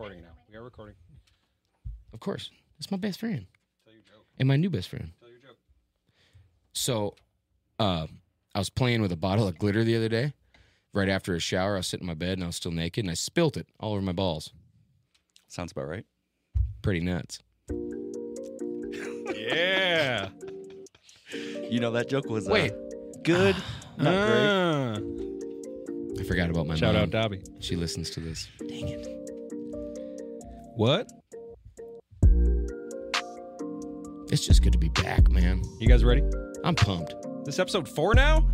recording now. We are recording. Of course. That's my best friend. Tell your joke. And my new best friend. Tell your joke. So, I was playing with a bottle of glitter the other day. Right after a shower, I was sitting in my bed and I was still naked and I spilt it all over my balls. Sounds about right. Pretty nuts. Yeah. You know, that joke was Wait. good, not great. I forgot about my Shout mom. out Dobby. She listens to this. Dang it. What? It's just good to be back, man. You guys ready? I'm pumped. This episode 4 now?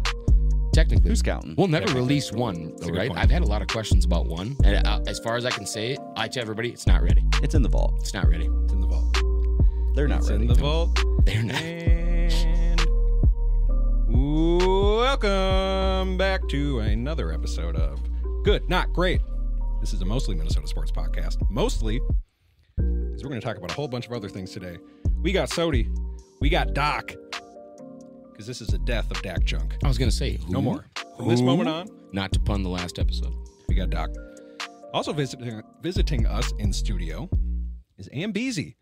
Technically. Who's counting? We'll never release one, That's a though, good right? point. I've had a lot of questions about one. And as far as I can say, I tell everybody, it's not ready. It's in the vault. It's not ready. It's in the vault. They're not It's ready. in the vault. They're not. And welcome back to another episode of Good, Not Great. This is a mostly Minnesota sports podcast. Mostly because we're going to talk about a whole bunch of other things today. We got Sodie. We got Doc. Because this is the death of Dak Junk. I was going to say, who? No more. From this moment on, Not to pun the last episode. we got Doc. Also visiting us in studio is Ambeezy.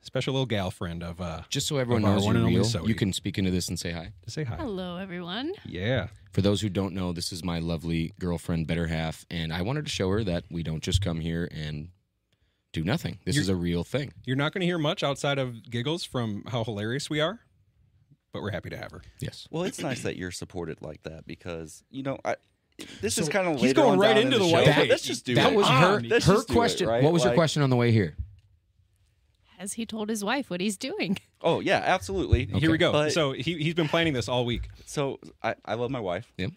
Special little gal friend of Just so everyone Of our knows one you're and only real, Sodie. you can speak into this and say hi. to say hi. Hello, everyone. Yeah. For those who don't know, this is my lovely girlfriend, better half, and I wanted to show her that we don't just come here and do nothing. This is a real thing. You're not going to hear much outside of giggles from how hilarious we are, but we're happy to have her. Yes. Well, it's nice that you're supported like that because, you know, this So is kind of he's later going on right down into in the the white show, paper. but let's just do That it. was her Let's just do it, question. right? What was your Like- question on the way here? Has he told his wife what he's doing? Oh, yeah, absolutely. Here we go. But- So he's been planning this all week. So I love my wife. Yep.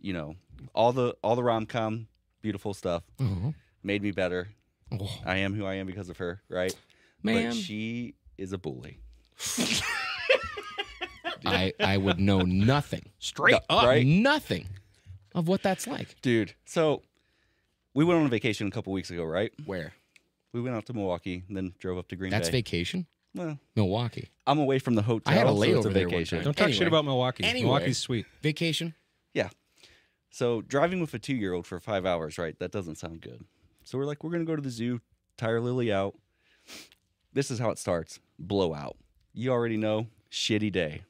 You know, all the rom-com, beautiful stuff Oh, made me better. oh. I am who I am because of her, right? Ma'am. But she is a bully. I would know nothing. Straight No, up. right? Nothing of what that's like. Dude, so we went on a vacation a couple weeks ago, right? Where? We went out to Milwaukee and then drove up to Green That's Bay. vacation? Well, Milwaukee. I'm away from the hotel. I had a so it's layover there one vacation. time. Don't talk Anyway. shit about Milwaukee. Anyway. Milwaukee's sweet. Vacation? So driving with a 2-year-old for 5 hours, right? That doesn't sound good. So we're like, we're going to go to the zoo, tire Lily out. This is how it starts. Blowout. You already know, shitty day.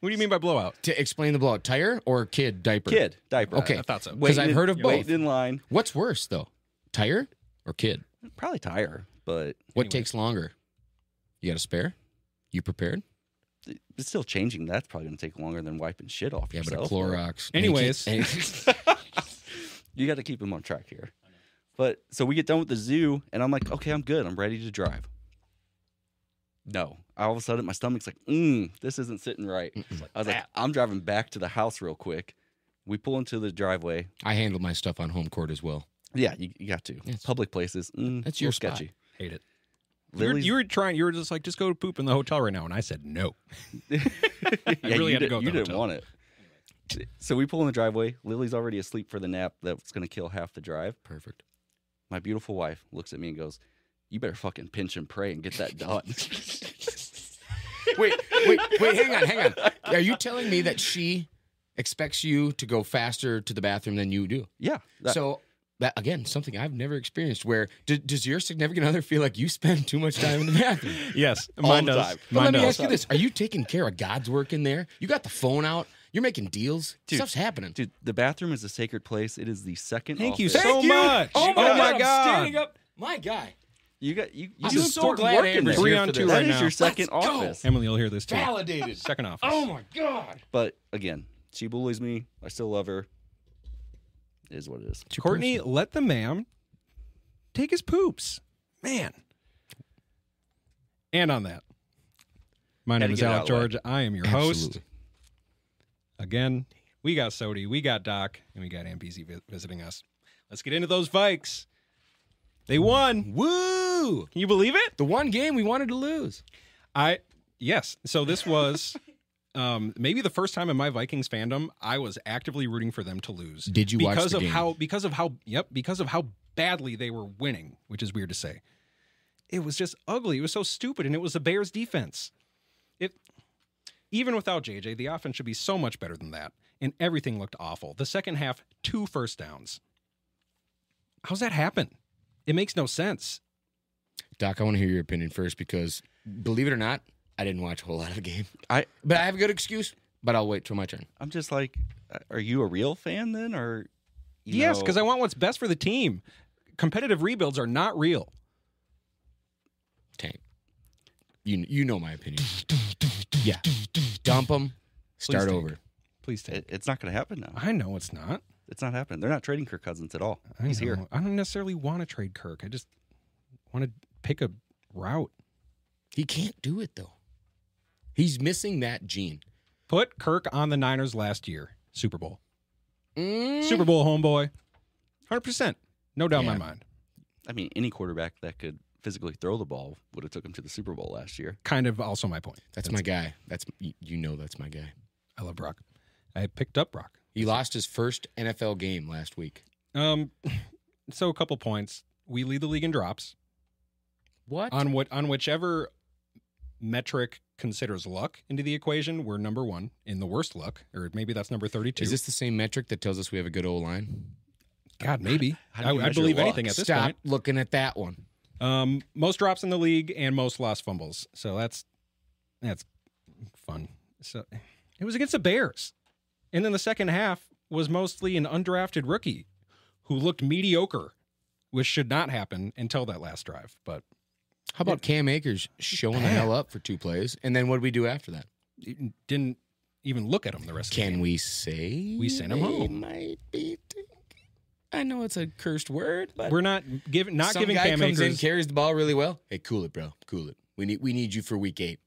What do you mean by blowout? To explain the blowout, tire or kid diaper? Kid, diaper. Okay. I thought so. Because I've heard of both. Waiting in line. What's worse, though? Tire or kid? Probably tire, but What Anyways. takes longer? You got a spare? You prepared? it's still changing. That's probably going to take longer than wiping shit off Yeah, but a yourself. Clorox. Anyways. You got to keep them on track here. But so we get done with the zoo, and I'm like, okay, I'm good. I'm ready to drive. No. All of a sudden, my stomach's like, this isn't sitting right. I was like, I'm driving back to the house real quick. We pull into the driveway. I handle my stuff on home court as well. Yeah, you got to. Yes. Public places. That's your little spot. sketchy. Hate it. Lily's- You were just like, just go to poop in the hotel right now. And I said, no. Yeah, really you had to go to the didn't hotel. want it. So we pull in the driveway. Lily's already asleep for the nap that's going to kill half the drive. Perfect. My beautiful wife looks at me and goes, you better fucking pinch and pray and get that done. Wait, hang on. Are you telling me that she expects you to go faster to the bathroom than you do? Yeah. So, that again, something I've never experienced where does your significant other feel like you spend too much time in the bathroom? Yes. All Mine the does. time. But Mine let me does. ask you this. Are you taking care of God's work in there? You got the phone out. You're making deals. Dude, Stuff's happening. Dude, the bathroom is a sacred place. It is the second Thank you office. so much. Oh my Oh my God. God. I'm standing up. My guy. You got you I'm do so important glad work in Amber's there. 3 on 2 That right is now. your 2nd Let's go. office. Emily, you'll hear this too. Validated. Second office. Oh my God. But again, she bullies me. I still love her. It is what it is. It's your Courtney, person. let the man take his poops. Man. And on that, my Had name to is get it Alec out of the way. George. I am your host. Absolutely. Again, we got Sodie, we got Doc, and we got MPZ visiting us. Let's get into those Vikes. They won. Woo! Can you believe it? The one game we wanted to lose. Yes. So this was maybe the first time in my Vikings fandom I was actively rooting for them to lose. Did you watch the game? Because of how badly they were winning, which is weird to say. It was just ugly. It was so stupid, and it was the Bears defense. Even without JJ, the offense should be so much better than that, and everything looked awful. The second half, 2 first downs. How's that happen? It makes no sense. Doc, I want to hear your opinion first because, believe it or not, I didn't watch a whole lot of the game. But I have a good excuse, but I'll wait till my turn. I'm just like, are you a real fan then? Or Yes, because I want what's best for the team. Competitive rebuilds are not real. Tank. You know my opinion. Yeah. Dump them. Start Tank. over. Please take. It's not going to happen now. I know it's not. It's not happening. They're not trading Kirk Cousins at all. He's know. here. I don't necessarily want to trade Kirk. I just want to pick a route. He can't do it, though. He's missing that gene. Put Kirk on the Niners last year. Super Bowl. Mm. Super Bowl homeboy. 100%. No doubt in my mind. I mean, any quarterback that could physically throw the ball would have took him to the Super Bowl last year. Kind of also my point. That's my guy. That's that's my guy. I love Brock. I picked up Brock. He lost his first NFL game last week. So a couple points. We lead the league in drops. What? On whichever metric considers luck into the equation, we're number one in the worst luck, or maybe that's number 32. Is this the same metric that tells us we have a good O-line? God, maybe. How do you I measure believe luck? anything at this Stop point. looking at that one. Most drops in the league and most lost fumbles. So that's fun. So it was against the Bears. And then the second half was mostly an undrafted rookie who looked mediocre, which should not happen until that last drive. But How about Cam Akers showing the hell up for 2 plays? And then what did we do after that? didn't even look at him the rest of the game. Can we say We sent him they home. Might be I know it's a cursed word, but We're not giving some giving guy Cam comes in, Akers. carries the ball really well. Hey, cool it, bro. Cool it. We need you for week 8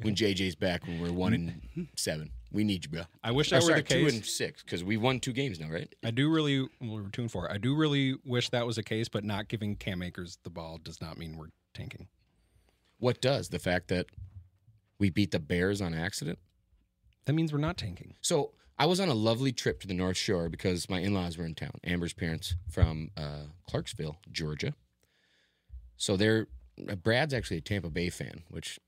when JJ's back. When we're 1-7, we need you, bro. I wish that were the case. 2-6 because we won 2 games now, right? I do really, well, we're 2-4. I do really wish that was the case, but not giving Cam Akers the ball does not mean we're tanking. What does? The fact that we beat the Bears on accident? That means we're not tanking. So I was on a lovely trip to the North Shore because my in-laws were in town. Amber's parents from Clarksville, Georgia. So Brad's actually a Tampa Bay fan, which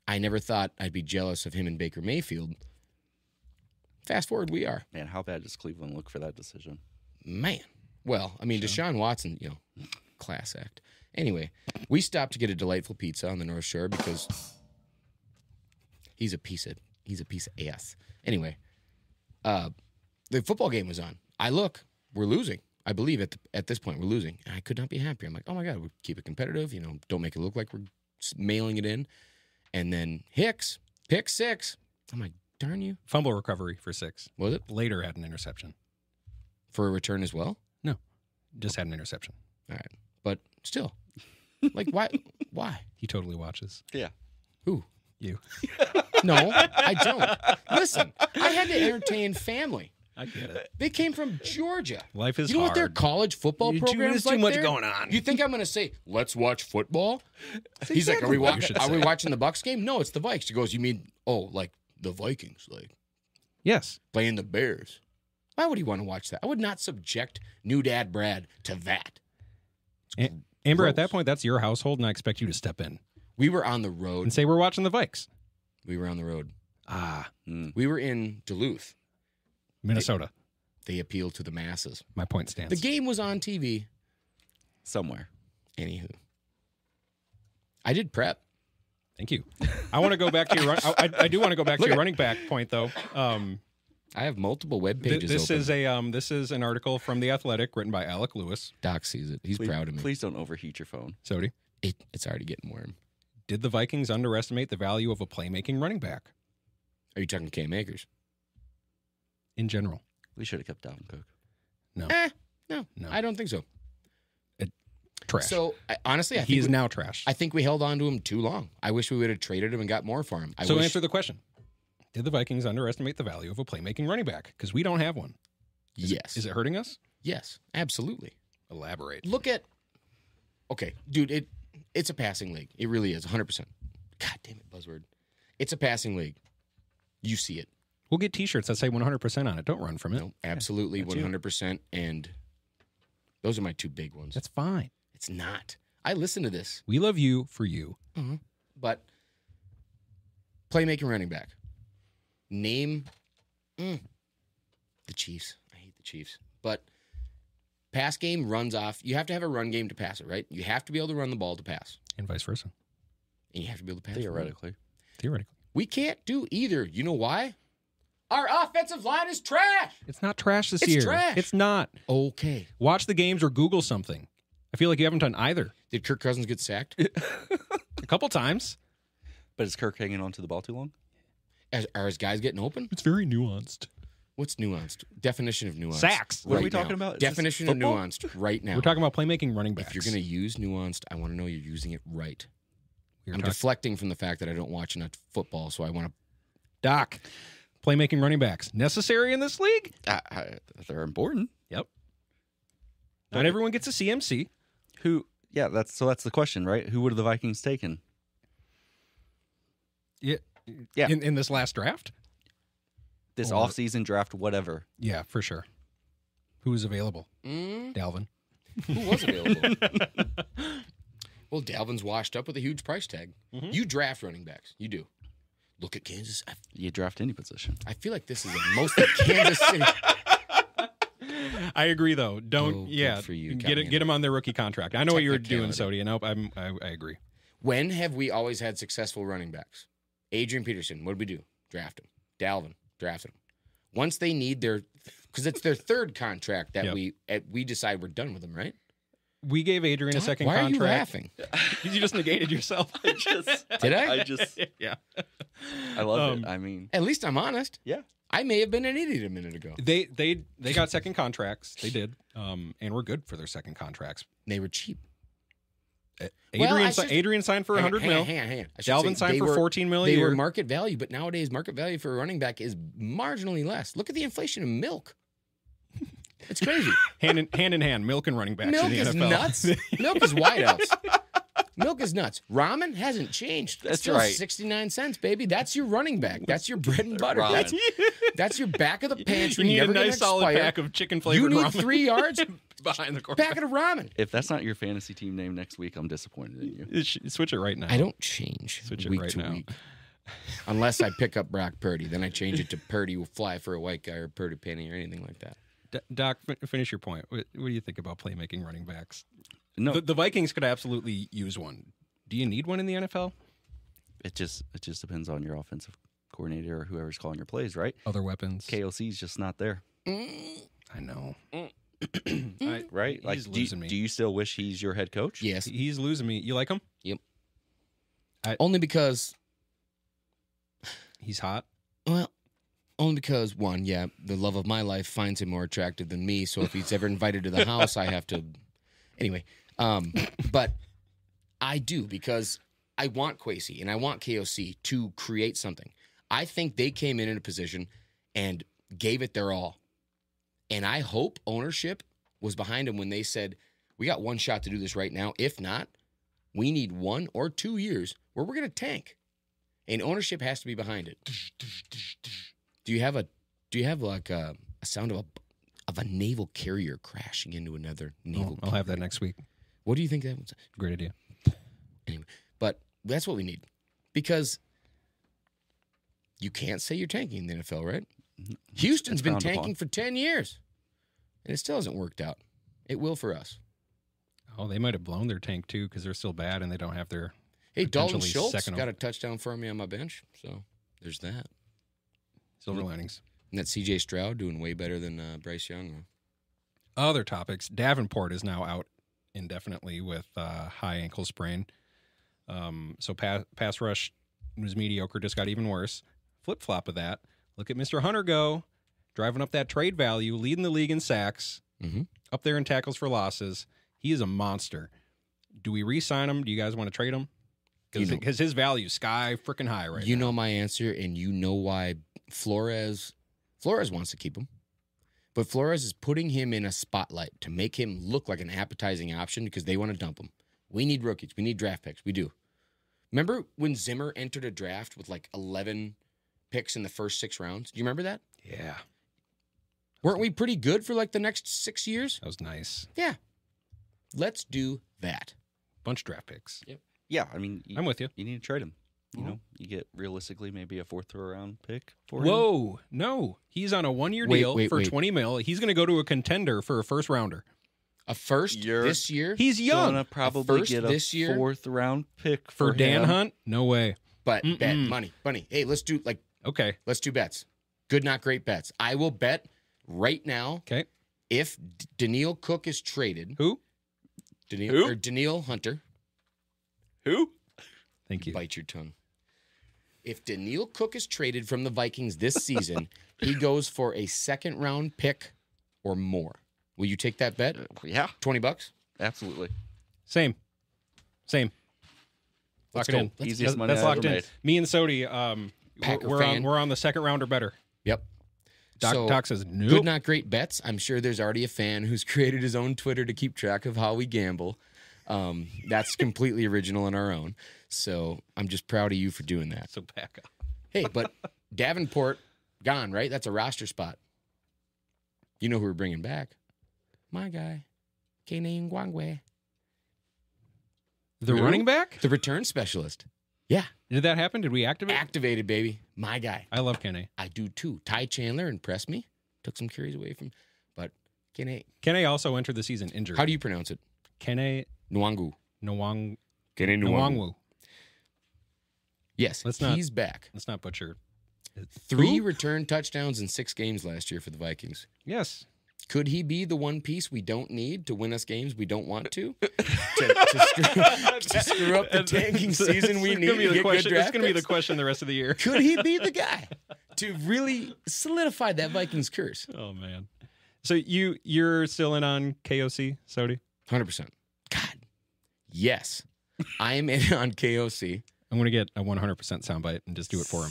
I never thought I'd be jealous of him and Baker Mayfield. Fast forward, we are. Man, how bad does Cleveland look for that decision? Man. Well, I mean, Deshaun Watson, class act. Anyway, we stopped to get a delightful pizza on the North Shore because he's a piece of ass. Anyway, the football game was on. We're losing. I believe at this point we're losing. And I could not be happier. I'm like, oh my God, we keep it competitive. Don't make it look like we're mailing it in. And then Hicks, pick 6. I'm like, darn you. Fumble recovery for 6. Was it? Later had an interception. For a return as well? No, just had an interception. All right. But still, like, why? Why? He totally watches. Yeah. Who? You. No, I don't. Listen, I had to entertain family. I get it. They came from Georgia. Life is You know what their hard. college football program There's is too like much there? going on. You think I'm going to say, let's watch football? He's like, exactly what you should are we say. watching the Bucks game? No, it's the Vikes. He goes, you mean, like the Vikings, like Yes. playing the Bears. Why would he want to watch that? I would not subject new dad Brad to that. Amber, gross. at that point, that's your household, and I expect you to step in We were on the road. and say we're watching the Vikes. We were on the road. Ah, We were in Duluth. Minnesota. They appealed to the masses. My point stands. The game was on TV. Somewhere. Anywho. I did prep. Thank you. I want to go back to your run. I do want to go back to your running back point, though. I have multiple web pages This open. is this is an article from The Athletic written by Alec Lewis. Doc sees it. He's proud of me. Please don't overheat your phone. Sodie, It's already getting warm. did the Vikings underestimate the value of a playmaking running back Are you talking Cam Akers? in general? We should have kept Dalvin Cook. No. No, No. I don't think so. Trash. So honestly, he is now trash. I think we held on to him too long. I wish we would have traded him and got more for him. So answer the question. Did the Vikings underestimate the value of a playmaking running back? Because we don't have one. Yes. Is it hurting us? Yes, absolutely. Elaborate. Look at. Okay, dude, it's a passing league. It really is, 100%. God damn it, buzzword. It's a passing league. You see it. We'll get T-shirts that say 100% on it. Don't run from it. No, absolutely, that's you. 100%. And those are my 2 big ones. That's fine. It's not. I listen to this. We love you for you. But playmaking running back. Name the Chiefs. I hate the Chiefs. But pass game runs off. You have to have a run game to pass it, right? You have to be able to run the ball to pass. And vice versa. And you have to be able to pass. Theoretically. We can't do either. You know why? Our offensive line is trash. It's not trash this It's year. trash. It's not. Okay. Watch the games or Google something. I feel like you haven't done either. Did Kirk Cousins get sacked? A couple times. But is Kirk hanging on to the ball too long? Are his guys getting open? It's very nuanced. What's nuanced? Definition of nuanced. Sacks. What are we right now. talking about? Is Definition this of football? nuanced right now. We're talking about playmaking running backs. If you're going to use nuanced, I want to know you're using it right. We're I'm talking- deflecting from the fact that I don't watch enough football, so I want to. Doc, playmaking running backs necessary in this league? They're important. Yep. Not everyone gets a CMC. Who? Yeah, that's the question, right? Who would have the Vikings taken? Yeah. Yeah. In this last draft? This Or- offseason draft, whatever. Yeah, for sure. Who is available? Mm, Dalvin. who was available? Well, Dalvin's washed up with a huge price tag. Mhm. You draft running backs. You do. Look at Kansas. You draft any position. I feel like this is a mostly Kansas City. I agree, though. Oh, Don't. good for you. Got me Get him on their rookie contract. I know what you're doing, Technicality. Sodie. And I agree. When have we always had successful running backs? Adrian Peterson. What did we do? Draft him. Dalvin. Drafted him. Once they need their, because it's their third contract that Yep. we decide we're done with them, right? We gave Adrian a second Why contract. are you laughing? You just negated yourself. Did I? Yeah. I love it. I mean, At least I'm honest. yeah. I may have been an idiot a minute ago. They got second contracts. They did. And we're good for their second contracts. They were cheap. Adrian signed for 100 mil. Hang on. I should Dalvin say signed they for were- 14 mil a They year. were market value, but nowadays market value for a running back is marginally less. Look at the inflation of milk. It's crazy. hand in hand, milk and running backs Milk in the is NFL. nuts. Milk is wideouts. Milk is nuts. Ramen hasn't changed. It's That's still right. 69 cents, baby. That's your running back. That's your bread and butter. Ramen. That's your back of the pantry. You need a never gonna nice solid expire. pack of chicken You flavored need ramen 3 yards. behind the quarterback. Packet of ramen. If that's not your fantasy team name next week, I'm disappointed in you. Switch it right now. I don't change Switch it week right to now. week. Unless I pick up Brock Purdy. Then I change it to Purdy will fly for a white guy or Purdy penny or anything like that. Doc, finish your point. What do you think about playmaking running backs? No, The Vikings could absolutely use one. Do you need one in the NFL? it just depends on your offensive coordinator or whoever's calling your plays, right? Other weapons? KOC's just not there, I know. right? Like, He's losing me. do you still wish he's your head coach? Yes. He's losing me. You like him? Only because, He's hot. well, only because, one, yeah, the love of my life finds him more attractive than me. So if he's ever invited to the house, I have to. Anyway, but I do because I want Kwesi and I want KOC to create something. I think they came in a position and gave it their all. And I hope ownership was behind them when they said, we got one shot to do this right now. If not, we need 1 or 2 years where we're going to tank. And ownership has to be behind it. Do you have like a sound of a naval carrier crashing into another naval I'll have that carrier? next week. What do you think that was? Great idea. Anyway, but that's what we need. Because you can't say you're tanking in the NFL, right? Houston's It's been frowned tanking upon. for 10 years. And it still hasn't worked out. It will for us. Oh, they might have blown their tank too because they're still bad and they don't have their. Hey, Dalton Potentially Schultz second got a touchdown for me on my bench. So there's that. Silver linings. And that CJ Stroud doing way better than Bryce Young. Other topics. Davenport is now out indefinitely with high ankle sprain. So pass rush was mediocre, just got even worse. Flip flop of that. Look at Mr. Hunter go, driving up that trade value, leading the league in sacks, Mm-hmm. up there in tackles for losses. He is a monster. Do we re-sign him? Do you guys want to trade him? Because his value sky freaking high right now. You know my answer, and you know why Flores wants to keep him. But Flores is putting him in a spotlight to make him look like an appetizing option because they want to dump him. We need rookies. We need draft picks. We do. Remember when Zimmer entered a draft with like 11 picks in the first 6 rounds? Do you remember that? Yeah, Weren't we pretty good for like the next 6 years? that was nice. Yeah. Let's do that. Bunch of draft picks. Yeah, I mean, I'm with you. You need to trade him. You Mhm. know, you get realistically maybe a 4th round pick for him. Whoa, no. He's on a 1-year deal for 20 mil. He's going to go to a contender for a first rounder. A first You're- this year, He's young. Gonna probably first get a this year? 4th round pick For Dan him. Hunt? No way. but bet money. Hey, let's do Okay. let's do bets. Good, not great bets. I will bet right now Okay. if Daniil Cook is traded. Who? Daniil Hunter. Who? Thank you. Bite your tongue. If Daniil Cook is traded from the Vikings this season, he goes for a 2nd round pick or more. Will you take that bet? Yeah, $20? absolutely. Same. Let's Lock it go. in. Easiest money That's I locked ever in. made. Me and Sodie, Packer we're fan. on the 2nd round or better. Yep. Doc says nope. Good, not great bets. I'm sure there's already a fan who's created his own Twitter to keep track of how we gamble. That's completely original on our own. So I'm just proud of you for doing that. So back up. Hey, but Davenport gone, right? That's a roster spot. You know who we're bringing back? My guy, Kene Ngwangwe, The Who? running back? the return specialist. Yeah, Did that happen? Did we activate? activated, baby. My guy. I love Kenny. I do too. Ty Chandler impressed me. Took some carries away from, but Kene. Kenny also entered the season injured. How do you pronounce it? Kenny Nwangu. Nwang Kene Nwangwu. Yes, he's back. Let's not butcher. 3 Who? return touchdowns in 6 games last year for the Vikings. Yes. Could he be the one piece we don't need to win us games we don't want to? to screw up the tanking season we need to get good It's draft going to be the picks? question the rest of the year. Could he be the guy to really solidify that Vikings curse? Oh man. So you're still in on KOC, Sodie? 100%. God, yes. I am in on KOC. I'm going to get a 100% soundbite and just do it for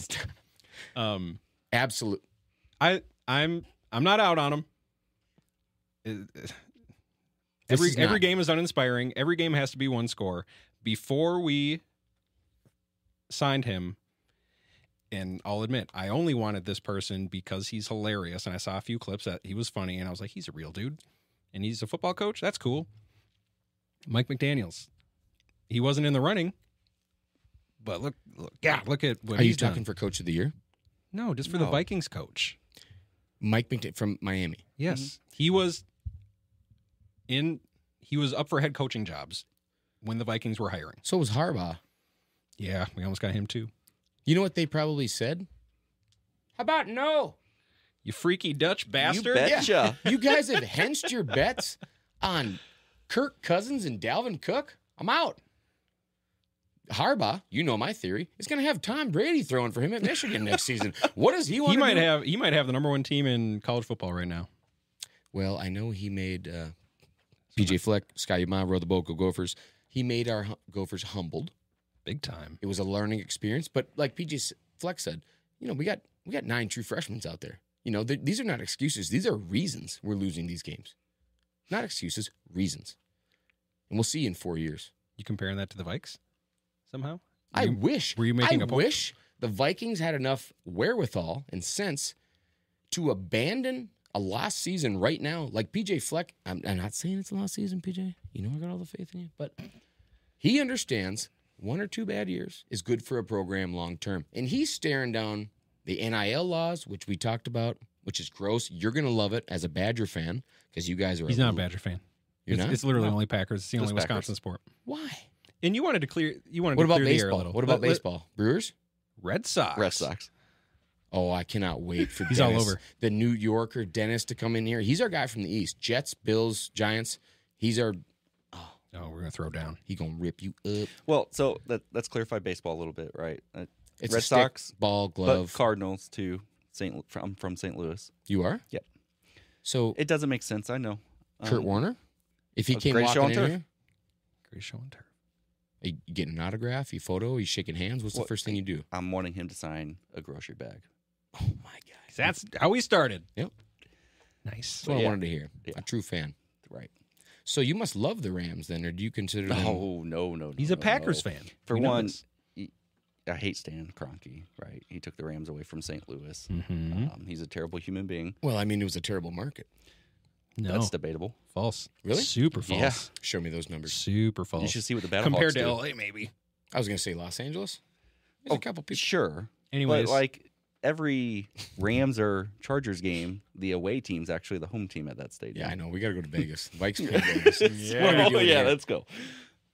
him. Absolute. I'm not out on him. Every game is uninspiring. Every game has to be one score. Before we signed him, and I'll admit, I only wanted this person because he's hilarious, and I saw a few clips that he was funny, and I was like, he's a real dude, and he's a football coach. That's cool. Mike McDaniels. He wasn't in the running, but look at what Are you he's done. talking for Coach of the Year? No, just for the Vikings coach. Mike McDaniel from Miami. Yes, he was up for head coaching jobs when the Vikings were hiring. So was Harbaugh. Yeah, we almost got him too. You know what they probably said? How about no? You freaky Dutch bastard. You betcha. You guys have henched your bets on Kirk Cousins and Dalvin Cook. I'm out. Harbaugh, you know my theory, is going to have Tom Brady throwing for him at Michigan next season. What does he want He to might do? he might have the number 1 team in college football right now. Well, I know he made PJ Fleck, Scotty Mavro, the Boca Gophers. He made our Gophers humbled. Big time. It was a learning experience, but like PJ Fleck said, you know, we got 9 true freshmen out there. You know, these are not excuses. These are reasons we're losing these games. Not excuses, reasons. And we'll see in 4 years. You comparing that to the Vikes somehow? I wish. Were you making I a point? wish the Vikings had enough wherewithal and sense to abandon a lost season right now. Like PJ Fleck, I'm not saying it's a lost season, PJ. You know I got all the faith in you, but he understands 1 or 2 bad years is good for a program long term, and he's staring down the NIL laws, which we talked about, which is gross. You're gonna love it as a Badger fan because you guys are. He's not a Badger fan. You're It's, not? it's literally only Packers. It's the only Just Wisconsin Packers. sport. Why? And you wanted to clear. You wanted What to about clear the air a baseball? little. What about baseball? Brewers? Red Sox. Red Sox. Oh, I cannot wait for He's all Dennis, over. the New Yorker Dennis to come in here. He's our guy from the East. Jets, Bills, Giants. He's our. Oh, we're gonna throw down. He gonna rip you up. Well, so let's clarify baseball a little bit, right? It's Red a stick, Sox, ball, but glove. Cardinals too. I'm from St. Louis. You are? Yep. So It doesn't make sense. I know. Kurt Warner, if he a came great show walking on in turf. here, Great show and turf. are you getting an autograph, you photo, you shaking hands. What's the Well, first thing you do? I'm wanting him to sign a grocery bag. Oh my god, That's how we started. Yep. Nice. that's what I yeah. wanted to hear. Yeah. A true fan. Right. So you must love the Rams then, or do you consider them? No. He's a no, Packers no. fan. For We know one, this. I hate Stan Kroenke. Right. He took the Rams away from St. Louis. Mhm. He's a terrible human being. Well, I mean, it was a terrible market. No, That's debatable. false. Really? Super false. Yeah. Show me those numbers. Super false. You should see what the Battle compared Hawks to do. LA, maybe. I was gonna say Los Angeles. There's a couple people. Sure. Anyways, But like every Rams or Chargers game, the away team's actually the home team at that stadium. Yeah, I know. We got to go to Vegas. Vikes pay Vegas. What are we doing here? Let's go.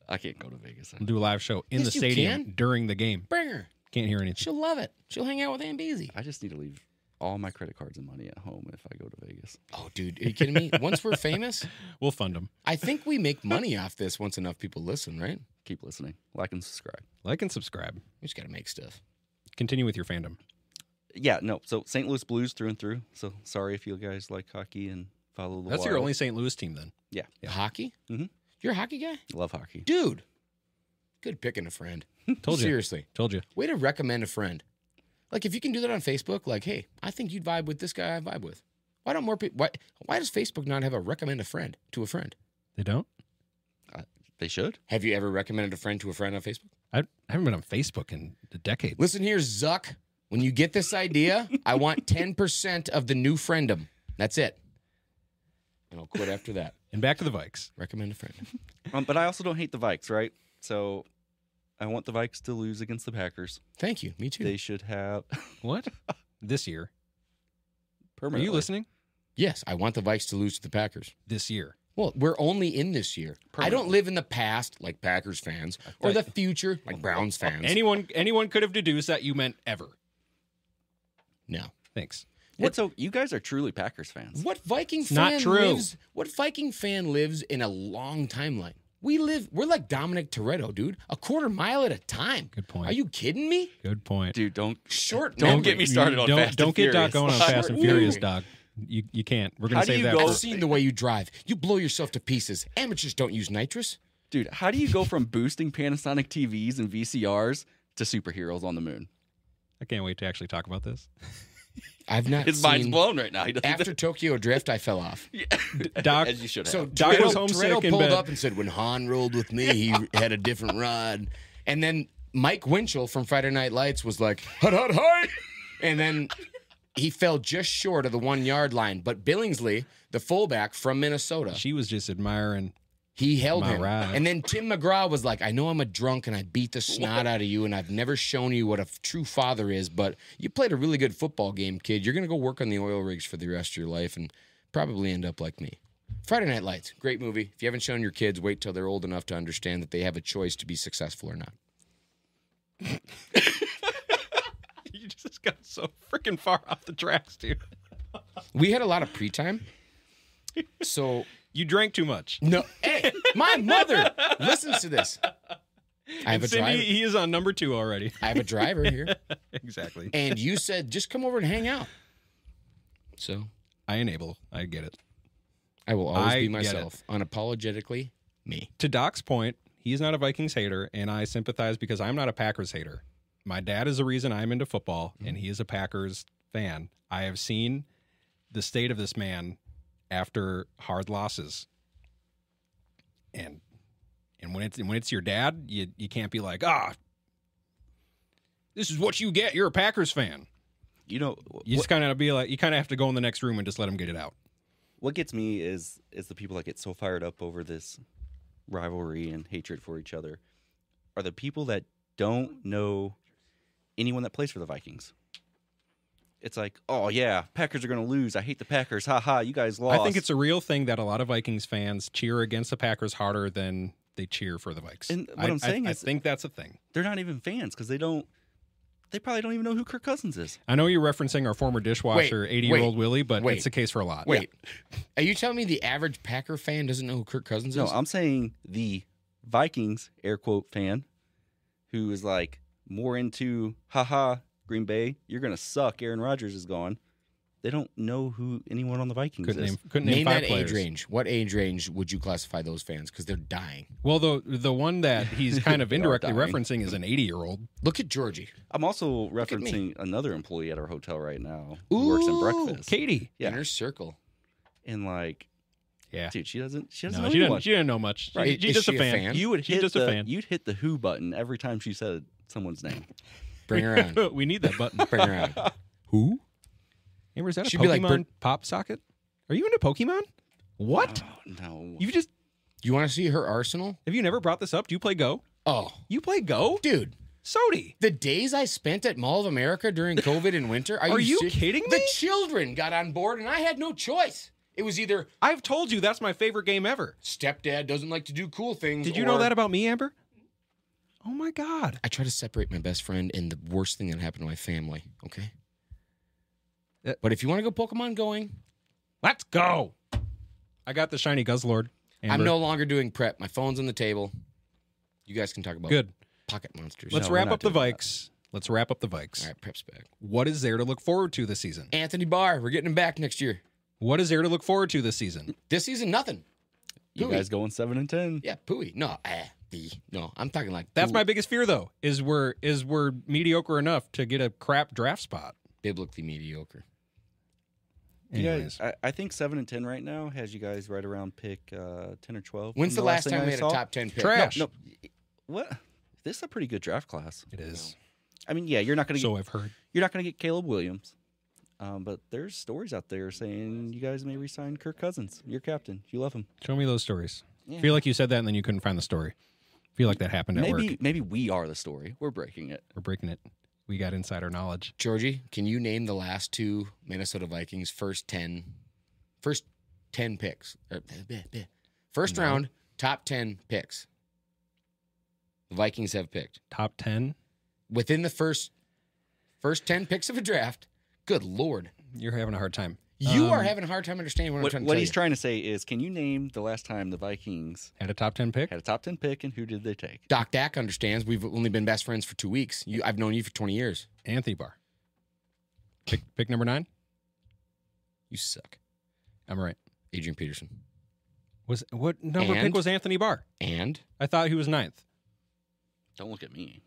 I can't go to Vegas. We'll do a live show in Yes, the you stadium can. during the game. Bring her. Can't hear anything. She'll love it. She'll hang out with Aunt Beezy. I just need to leave all my credit cards and money at home if I go to Vegas. Oh, dude, are you kidding me? Once we're famous, We'll fund them. I think we make money off this once enough people listen, right? Keep listening. Like and subscribe. Like and subscribe. We just got to make stuff. Continue with your fandom. Yeah, no. So St. Louis Blues through and through. So sorry if you guys like hockey and follow the That's your Wild. only St. Louis team then. Yeah. Hockey? Mhm. You're a hockey guy? Love hockey. Dude, good picking a friend. Told you. Seriously. Told you. Way to recommend a friend. Like, if you can do that on Facebook, like, hey, I think you'd vibe with this guy I vibe with. Why don't more people, why does Facebook not have a recommend a friend to a friend? They don't? They should. Have you ever recommended a friend to a friend on Facebook? I haven't been on Facebook in a decade. Listen here, Zuck. When you get this idea, I want 10% of the new friendom. That's it. And I'll quit after that. And back to the Vikes. Recommend a friend. But I also don't hate the Vikes, right? So I want the Vikes to lose against the Packers. Thank you. Me too. They should have What? This year. Are permanently. you listening? Yes, I want the Vikes to lose to the Packers. This year. Well, we're only in this year. I don't live in the past like Packers fans or the future like Browns fans. Anyone could have deduced that you meant ever. No. Thanks. So you guys are truly Packers fans. What Viking not fan true. lives? What Viking fan lives in a long timeline? We're like Dominic Toretto, dude. A quarter mile at a time. Good point. Are you kidding me? Good point. Dude, don't Don't get me started on don't Fast don't and get Doc Furious. going on Fast and Short Furious, memory. Doc. You can't. We're gonna How do save you that. go- I've for- seen the way you drive. You blow yourself to pieces. Amateurs don't use nitrous. Dude, how do you go from boosting Panasonic TVs and VCRs to superheroes on the moon? I can't wait to actually talk about this. I've not His seen. mind's blown right now. He doesn't After Tokyo Drift, I fell off. Doc, as you should have. So Doc was Toretto homesick in pulled bed. up and said, when Han rolled with me, he had a different ride. And then Mike Winchell from Friday Night Lights was like, hut, hut, hut. And then he fell just short of the 1 yard line. But Billingsley, the fullback from Minnesota, she was just admiring. he held My him. ride. And then Tim McGraw was like, I know I'm a drunk and I beat the snot out of you and I've never shown you what a true father is, but you played a really good football game, kid. You're going to go work on the oil rigs for the rest of your life and probably end up like me. Friday Night Lights, great movie. If you haven't shown your kids, wait till they're old enough to understand that they have a choice to be successful or not. You just got so freaking far off the tracks, dude. We had a lot of pre-time. So, You drank too much. no. Hey, my mother listens to this. I have And a Cindy, driver. he is on number 2 already. I have a driver here. Exactly. And you said, just come over and hang out. So, I enable. I get it. I will always I be get myself, unapologetically me. To Doc's point, he's not a Vikings hater, and I sympathize because I'm not a Packers hater. My dad is the reason I'm into football, and he is a Packers fan. I have seen the state of this man after hard losses, and when it's your dad, you can't be like, this is what you get. You're a Packers fan. You know, You just kind of be like, you kind of have to go in the next room and just let him get it out. what gets me is the people that get so fired up over this rivalry and hatred for each other are the people that don't know anyone that plays for the Vikings. It's like, oh yeah, Packers are going to lose. I hate the Packers. Ha ha, you guys lost. I think it's a real thing that a lot of Vikings fans cheer against the Packers harder than they cheer for the Vikes. And what I'm saying I is- think that's a thing. they're not even fans because they probably don't even know who Kirk Cousins is. I know you're referencing our former dishwasher, 80-year-old Willie, but wait. it's the case for a lot. Wait, are you telling me the average Packer fan doesn't know who Kirk Cousins No, is? I'm saying the Vikings, air quote, fan who is like more into, haha, Green Bay, you're going to suck. Aaron Rodgers is gone. They don't know who anyone on the Vikings Couldn't is. name Name 5 that players. age range. What age range would you classify those fans? Because they're dying. Well, the one that he's kind of They are indirectly dying. referencing is an 80-year-old. Look at Georgie. I'm also at me. referencing another employee at our hotel right now who works in Ooh, breakfast. Katie. Yeah. Inner circle. And like, Yeah. dude, she doesn't No, know she anyone. didn't know much. Right. She's Is just she a a fan. fan? You would She's hit just a fan. You'd hit the who button every time she said someone's name. Bring her on. We need that button. Bring her on. Who? Amber, is that a She'd Pokemon be like, pop socket? Are you into Pokemon? What? Oh, no. You just You want to see her arsenal? have you never brought this up? Do you play Go? Oh, You play Go? dude. Sodie. The days I spent at Mall of America during COVID in winter. Are you serious? kidding The me? children got on board, and I had no choice. It was either I've told you that's my favorite game ever. stepdad doesn't like to do cool things. Did you or know that about me, Amber? Oh my God. I try to separate my best friend and the worst thing that happened to my family. Okay. But if you want to go Pokemon going, Let's go. I got the shiny Guzzlord. Amber. I'm no longer doing prep. My phone's on the table. You guys can talk about Good. pocket monsters. Let's No, we're wrap not up the doing that. Vikes. Let's wrap up the Vikes. All right, prep's back. What is there to look forward to this season? Anthony Barr, we're getting him back next year. What is there to look forward to this season? This season, nothing. You Pooey. guys going 7-10? Yeah, pooey. No, no. I'm talking like That's pooey. my biggest fear, though. Is we're mediocre enough to get a crap draft spot. biblically mediocre. You Anyways, guys, I think 7-10 right now has you guys right around pick 10 or 12. When's from the last thing time I we had a saw. top 10 pick? Trash. No, what? This is a pretty good draft class. it is. I mean, yeah, you're not gonna So I've heard. you're not gonna get Caleb Williams, but there's stories out there saying you guys may resign Kirk Cousins, your captain. You love him. Show me those stories. Yeah. Feel like you said that and then you couldn't find the story. Feel like that happened at work. Maybe we are the story. We're breaking it. We're breaking it. We got insider knowledge. Georgie, can you name the last two Minnesota Vikings first 10 picks? First No. round, top 10 picks. The Vikings have picked. Top 10? Within the first 10 picks of a draft, good Lord. You're having a hard time. You are having a hard time understanding what I'm trying to What tell he's you. trying to say is, can you name the last time the Vikings Had a top 10 pick? had a top 10 pick and who did they take? Doc Dak understands. We've only been best friends for 2 weeks. I've known you for 20 years. Anthony Barr. Pick number 9? You suck. I'm right. Adrian Peterson. What number And? pick was Anthony Barr? And, I thought he was 9th. Don't look at me.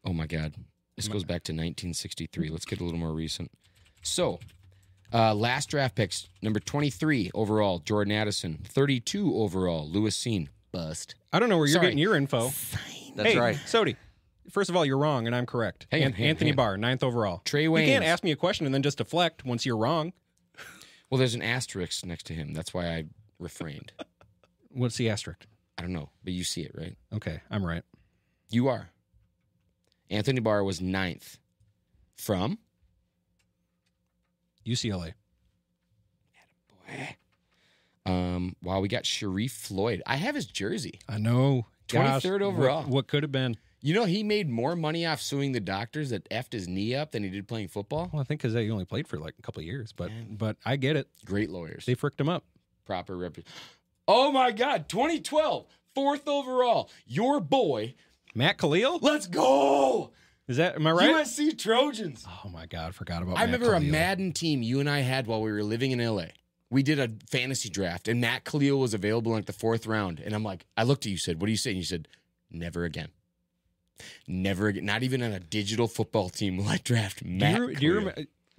oh my God, this goes back to 1963. Let's get a little more recent. So, last draft picks, number 23 overall, Jordan Addison. 32 overall, Lewis Seen. Bust. I don't know where you're Sorry. getting your info. That's hey, right. Sodie, first of all, you're wrong and I'm correct. Hang on, Anthony hang on. Barr, 9th overall. Trey You can't Waynes. ask me a question and then just deflect once you're wrong. Well, there's an asterisk next to him. That's why I refrained. What's the asterisk? I don't know, but you see it, right? Okay, I'm right. You are. Anthony Barr was 9th from UCLA. wow, we got Sharif Floyd. I have his jersey. I know. 23rd overall. What could have been? You know, he made more money off suing the doctors that effed his knee up than he did playing football. Well, I think because he only played for like a couple of years, but I get it. Great lawyers. They fricked him up. Proper Oh my God, 2012, 4th overall. Your boy. Matt Khalil? Let's go. Is that, am I right? USC Trojans. Oh my God, forgot about I Matt remember a Khalil. Madden team you and I had while we were living in LA. We did a fantasy draft, and Matt Khalil was available in like the 4th round. And I'm like, I looked at you, said, what do you say? And you said, never again. Never again. Not even on a digital football team will I draft Matt Khalil.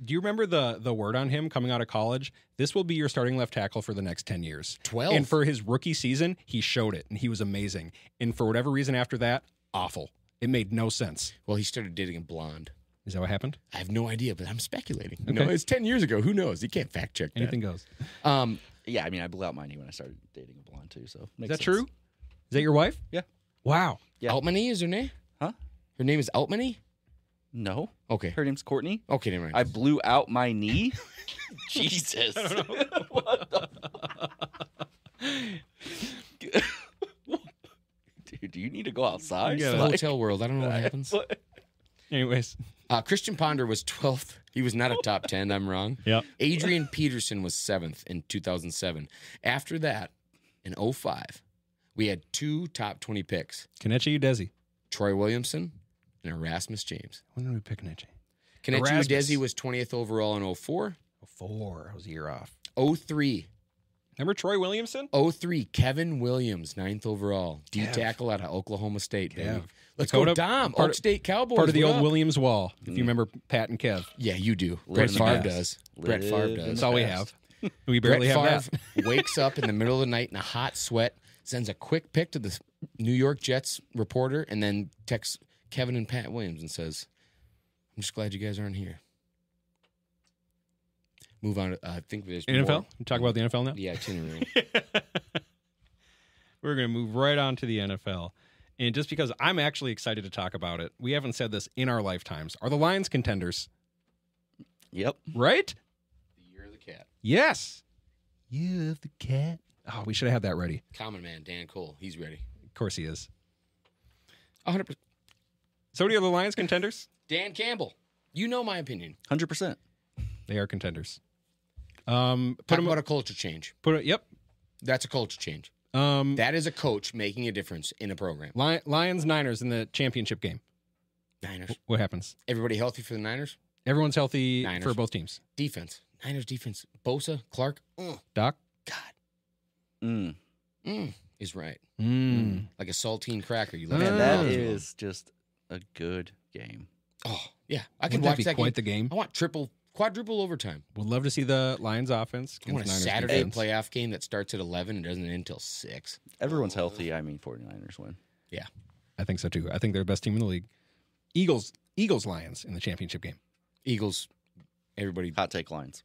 Do you remember the word on him coming out of college? This will be your starting left tackle for the next 10 years. 12. And for his rookie season, he showed it, and he was amazing. And for whatever reason after that, awful. It made no sense. Well, he started dating a blonde. Is that what happened? I have no idea, but I'm speculating. You Okay. know, it's 10 years ago. Who knows? You can't fact check that. Anything goes. Yeah, I mean, I blew out my knee when I started dating a blonde too. So Is makes that sense. true? Is that your wife? Yeah. Wow. Yeah. Altmany is her name? Huh? Her name is Altmany? No, Okay. her name's Courtney. Okay, never mind. I blew out my knee. Jesus. What the? Dude, do you need to go outside? Yeah. The Like- hotel world. I don't know what happens. Anyways. Christian Ponder was 12th. He was not a top 10. I'm wrong. Yep. Adrian Peterson was 7th in 2007. After that, in 05, we had 2 top 20 picks. Kenichi Udezi. Troy Williamson and Erasmus James. When did we pick Kenichi? Kenichi Erasmus. Udezi was 20th overall in 04. 04. I was a year off. 03. Remember Troy Williamson? 03, Kevin Williams, 9th overall. D Kev. tackle out of Oklahoma State, baby. Kev. Let's Dakota, go, Dom. part Oak of- State Cowboys. Part of the what old up? Williams wall, if you remember Pat and Kev. Yeah, you do. Live Brett in the Favre past. does. Live Brett Favre in does. That's the all we past. have. We barely Brett have Favre that. wakes up in the middle of the night in a hot sweat, sends a quick pic to the New York Jets reporter, and then texts Kevin and Pat Williams and says, I'm just glad you guys aren't here. Move on. I think there's NFL? more. You talk about the NFL now? The itinerary. We're going to move right on to the NFL. And just because I'm actually excited to talk about it, we haven't said this in our lifetimes. Are the Lions contenders? Yep. Right? The year of the cat. Yes. Year of the cat. Oh, we should have had that ready. Common man, Dan Cole. He's ready. Of course he is. 100%. So are the Lions contenders? Dan Campbell. You know my opinion. 100%. They are contenders. Talk about a culture change. Yep. That's a culture change. That is a coach making a difference in a program. Lions, Niners in the championship game. Niners. What happens? Everybody healthy for the Niners? Everyone's healthy Niners. for both teams. Defense. Niners defense. Bosa, Clark. Doc? God. Is right. Like a saltine cracker. You love Man, it. that is just a good game. Oh, yeah. I can Wouldn't that watch be that quite game. the game? I want quadruple overtime. Would love to see the Lions offense. I want a against Niners Saturday defense. playoff game that starts at 11 and doesn't end until 6. Everyone's healthy. I mean, 49ers win. Yeah. I think so too. I think they're the best team in the league. Eagles, Lions in the championship game. Eagles, everybody. Hot take Lions.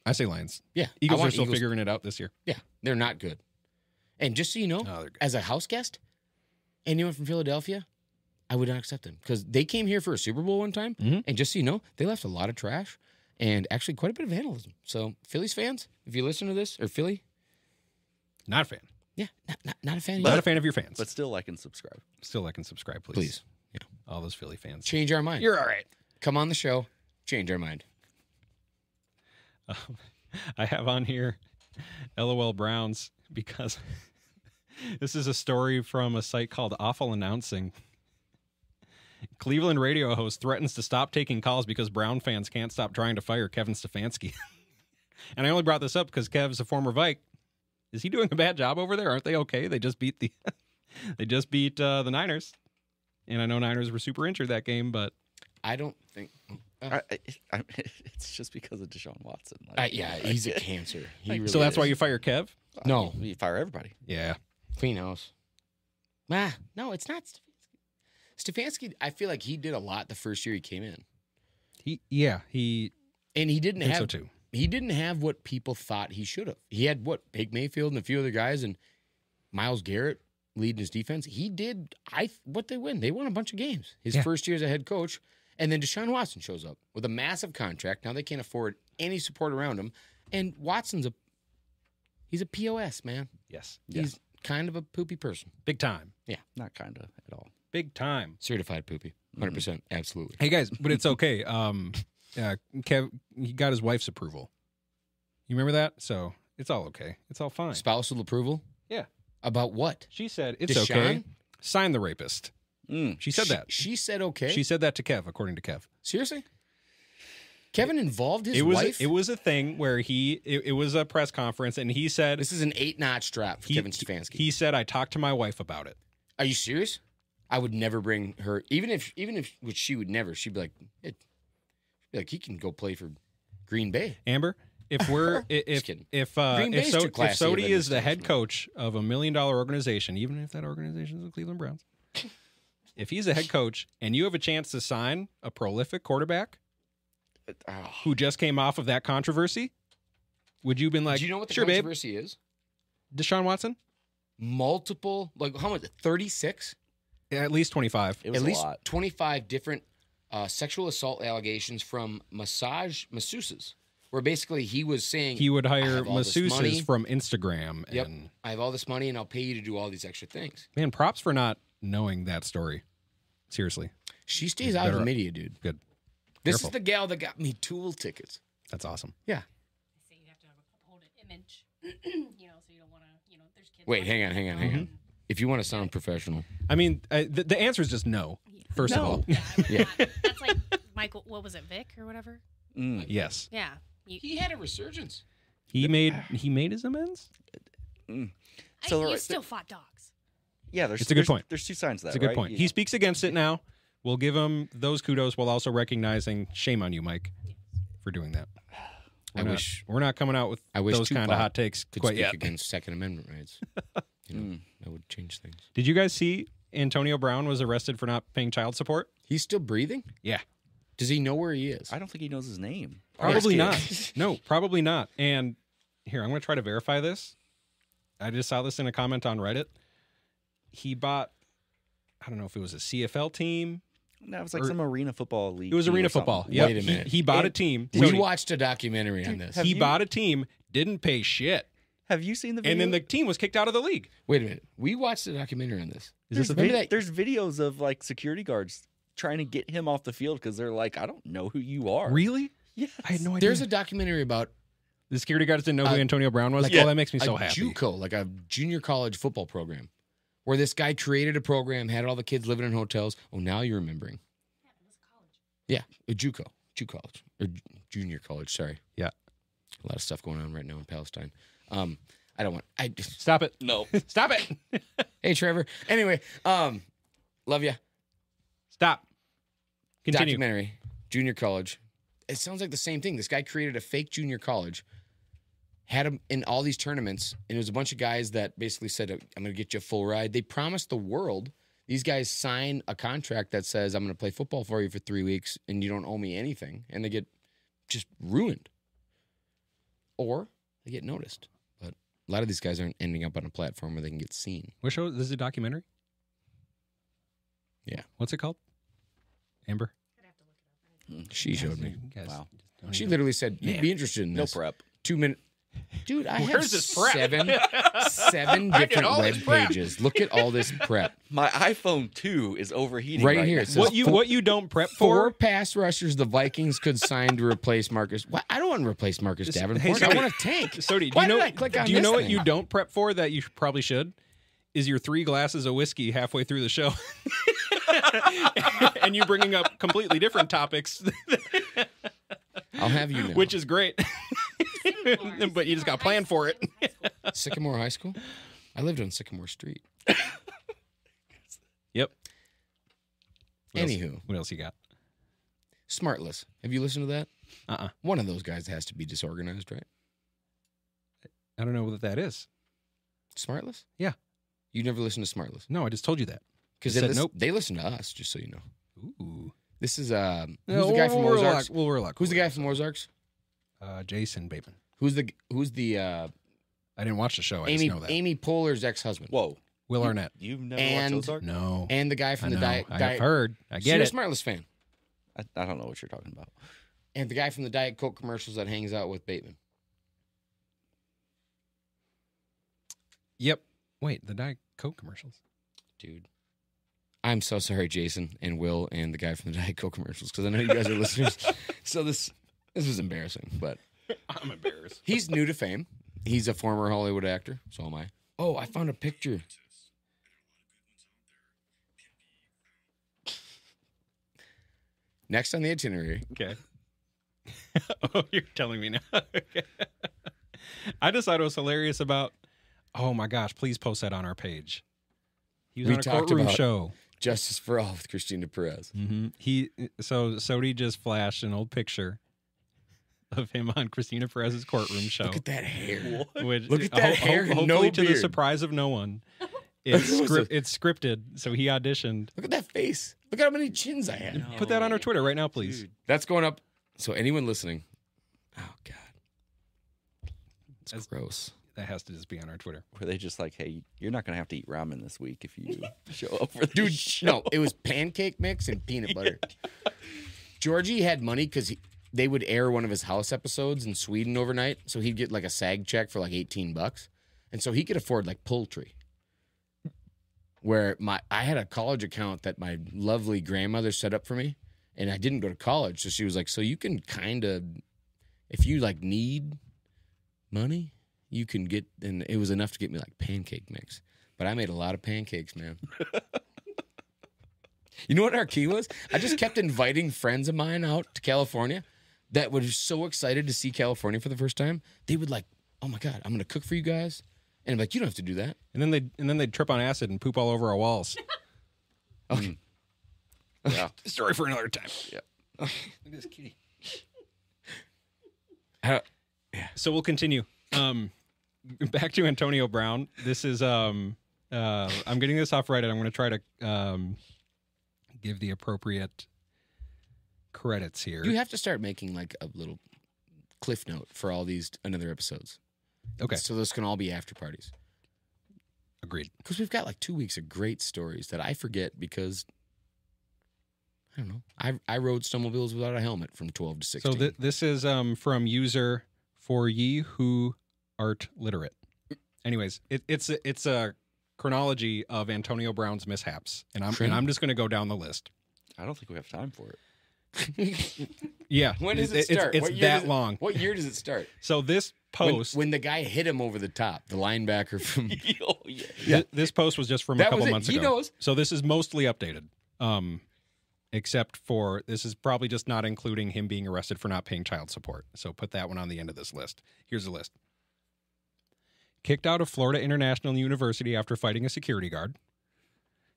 I say Lions. Yeah. I Eagles are want still Eagles. figuring it out this year. Yeah. They're not good. And just so you know, Oh, they're good. as a house guest, anyone from Philadelphia, I would not accept them because they came here for a Super Bowl one time. Mhm. And just so you know, they left a lot of trash and actually quite a bit of vandalism. So, Phillies fans, if you listen to this, or Philly, Not a fan. yeah, not a fan. Not Yet. a fan of your fans. But still like and subscribe. Still like and subscribe, please. Please. Yeah. All those Philly fans. Change our mind. You're all right. Come on the show. Change our mind. I have on here LOL Browns because this is a story from a site called Awful Announcing. Cleveland radio host threatens to stop taking calls because Brown fans can't stop trying to fire Kevin Stefanski. And I only brought this up because Kev's a former Vike. Is he doing a bad job over there? Aren't they okay? They just beat the the Niners. And I know Niners were super injured that game, but I don't think. It's just because of Deshaun Watson. Like, Yeah, he's a cancer. He really so that's is. why you fire Kev? No. You fire everybody. Yeah. Clean house. No, it's not Stefanski. Stefanski, I feel like he did a lot the first year he came in. He And he didn't think have so too. He didn't have what people thought he should have. He had Big Mayfield and a few other guys and Myles Garrett leading his defense. He did what they win. They won a bunch of games. His first year as a head coach. And then Deshaun Watson shows up with a massive contract. Now they can't afford any support around him. And Watson's he's a POS, man. Yes. He's kind of a poopy person. Big time. Not kind of at all. Big time. Certified poopy. 100%. Absolutely. Hey guys, but it's okay. Kev, he got his wife's approval. You remember that? So it's all okay. It's all fine. Spousal approval? Yeah. About what? She said it's Deshaun? okay. Sign the rapist. She said that. She said okay. She said that to Kev, according to Kev. Seriously? Kevin involved his wife? It was a thing where it was a press conference, and he said This is an 8-notch drop for Kevin Stefanski. He said, "I talked to my wife about it." Are you serious? I would never bring her, even if which she would never. She'd be like, he can go play for Green Bay. Amber, if we're Just kidding. if Green Bay's too if classy of Sodie an is the head establishment. coach of $1 million organization, even if that organization is the Cleveland Browns, if he's a head coach and you have a chance to sign a prolific quarterback who just came off of that controversy, would you have been like, Do you know what the sure, babe, controversy is? Deshaun Watson? Multiple, like how much? 36? Yeah, at least 25. It was At a least lot. 25 different sexual assault allegations from masseuses, where basically he was saying He would I hire have all this money. masseuses from Instagram. Yep. And I have all this money and I'll pay you to do all these extra things. man, props for not knowing that story. Seriously. She stays out of the Better- media, dude. Good. This Careful. is the gal that got me Tool tickets. That's awesome. Yeah. So you have to uphold an image, so you don't want to, there's kids. Wait, watching. hang on. If you want to sound professional, I mean, the answer is just no, first of all. Yeah, I would Yeah. not. That's like Michael. What was it, Vic or whatever? Yes. Yeah. he had a resurgence. He made his amends? So, you right, still fought dogs. Yeah, there's It's a good point. There's two sides to that. That's a good right? point. You- He speaks against it now. We'll give him those kudos while also recognizing shame on you, Mike, for doing that. We're not coming out with I wish those kind of Tupac hot takes Could quite speak yet. against Second Amendment rights. That would change things. Did you guys see Antonio Brown was arrested for not paying child support? He's still breathing? Yeah. Does he know where he is? I don't think he knows his name. Probably Yeah. not. No, probably not. And here, I'm going to try to verify this. I just saw this in a comment on Reddit. He bought I don't know if it was a CFL team. No, it was like Or- some arena football league. It was team arena or something. football. Yep. Wait a minute. He bought a And team. We Sodie, watched a documentary on this. Have he you- bought a team, didn't pay shit, Have you seen the video? and then the team was kicked out of the league. Wait a minute. We watched a documentary on this. Is this a Remember thing? that? There's videos of like security guards trying to get him off the field because they're like, I don't know who you are. Really? Yes. I had no idea. There's a documentary about The security guards didn't know who Antonio Brown was. like Oh, a- that makes me so a happy. JUCO, like a junior college football program, where this guy created a program, had all the kids living in hotels. Oh, now you're remembering. Yeah, it was college. Yeah, a JUCO, college or junior college. Sorry. Yeah. A lot of stuff going on right now in Palestine. I don't want. Stop it. No. Stop it. Hey, Trevor. Anyway, love you. Stop. Continue. Documentary, junior college. It sounds like the same thing. This guy created a fake junior college, had him in all these tournaments, and it was a bunch of guys that basically said, I'm going to get you a full ride. They promised the world. These guys sign a contract that says, I'm going to play football for you for 3 weeks, and you don't owe me anything. And they get just ruined. Or they get noticed. But a lot of these guys aren't ending up on a platform where they can get seen. What show? This is a documentary? Yeah. What's it called? Amber? I'd have to look it up. She showed me. You guys Wow. don't She even- literally said, you'd Yeah. be interested in No this. prep. 2 minutes. Dude, I have Where's this prep? seven I did different all web this prep. pages. Look at all this prep. My iPhone 2 is overheating Right right here. now. It says What you don't prep Four for? pass rushers the Vikings could sign to replace Marcus. What? I don't want to replace Marcus Hey, Davenport. I Sodie. want a tank. Sodie, do Why you know? did I click on do you this know what thing? you don't prep for that you probably should? Is your 3 glasses of whiskey halfway through the show, and you bringing up completely different topics, I'll have you know. which is great. But you just got planned for it. Sycamore High School? I lived on Sycamore Street. Yep. What else- Anywho, what else you got? Smartless. Have you listened to that? Uh-uh. One of those guys has to be disorganized, right? I don't know what that is. Smartless? Yeah. You never listened to Smartless? No, I just told you that. Because Said nope. they listen to us, just so you know. Ooh. This is who's the guy from Ozarks? We'll relax. Who's the guy from Ozarks? Jason Bateman. Who's the I didn't watch the show. I just know that. Amy Poehler's ex-husband? Whoa. Will Arnett. You've never And- watched Ozark? No. And the guy I from know. the Diet. I've heard. I So get you're it. a Smartless fan. I don't know what you're talking about. And the guy from the Diet Coke commercials that hangs out with Bateman. Yep. Wait, the Diet Coke commercials. Dude. I'm so sorry, Jason and Will and the guy from the Diet Coke commercials, because I know you guys are listeners. So this is embarrassing, but I'm embarrassed. he's new to fame. He's a former Hollywood actor. So am I. Oh, I found a picture. Next on the itinerary. Okay. Oh, you're telling me now. Okay. I just thought it was hilarious about. Oh my gosh! Please post that on our page. He was We on a talked courtroom about- show. Justice for All with Christina Perez. So Sodie just flashed an old picture of him on Christina Perez's courtroom show. Look at that hair. Which, Look at that hair and no hopefully to the beard. surprise of no one. It's it's scripted, so he auditioned. Look at that face. Look at how many chins I have. Put that on our Twitter right now, please. Dude. That's going up. So anyone listening, oh God, it's That's- gross. That has to just be on our Twitter. Were they just like, hey, you're not going to have to eat ramen this week if you show up for the Dude, show? no, it was pancake mix and peanut butter. Georgie had money because they would air one of his house episodes in Sweden overnight, so he'd get like a SAG check for like $18, and so he could afford like poultry. Where I had a college account that my lovely grandmother set up for me, and I didn't go to college, so she was like, so you can kind of, if you like need money, you can get, and it was enough to get me like pancake mix. But I made a lot of pancakes, man. You know what our key was? I just kept inviting friends of mine out to California that were so excited to see California for the first time. They would like, oh my God, I'm going to cook for you guys. And I'm like, you don't have to do that. And then they'd trip on acid and poop all over our walls. Okay. Yeah. Story for another time. Yeah. Look at this kitty. How- So we'll continue. Back to Antonio Brown. This is I'm getting this off Reddit. I'm going to try to give the appropriate credits here. You have to start making like a little cliff note for all these another episodes. Okay. So those can all be after parties. Agreed. Because we've got like 2 weeks of great stories that I forget because, I don't know, I rode snowmobiles without a helmet from 12 to 16. So this is from user for ye who art literate. Anyways, it's a chronology of Antonio Brown's mishaps, and I'm just going to go down the list. I don't think we have time for it. Yeah. When does it start? It's that long. What year does it start? So this post, when the guy hit him over the top, the linebacker from this post was just from a That couple was it. months He ago. knows. So this is mostly updated, except for this is probably just not including him being arrested for not paying child support. So put that one on the end of this list. Here's the list. Kicked out of Florida International University after fighting a security guard,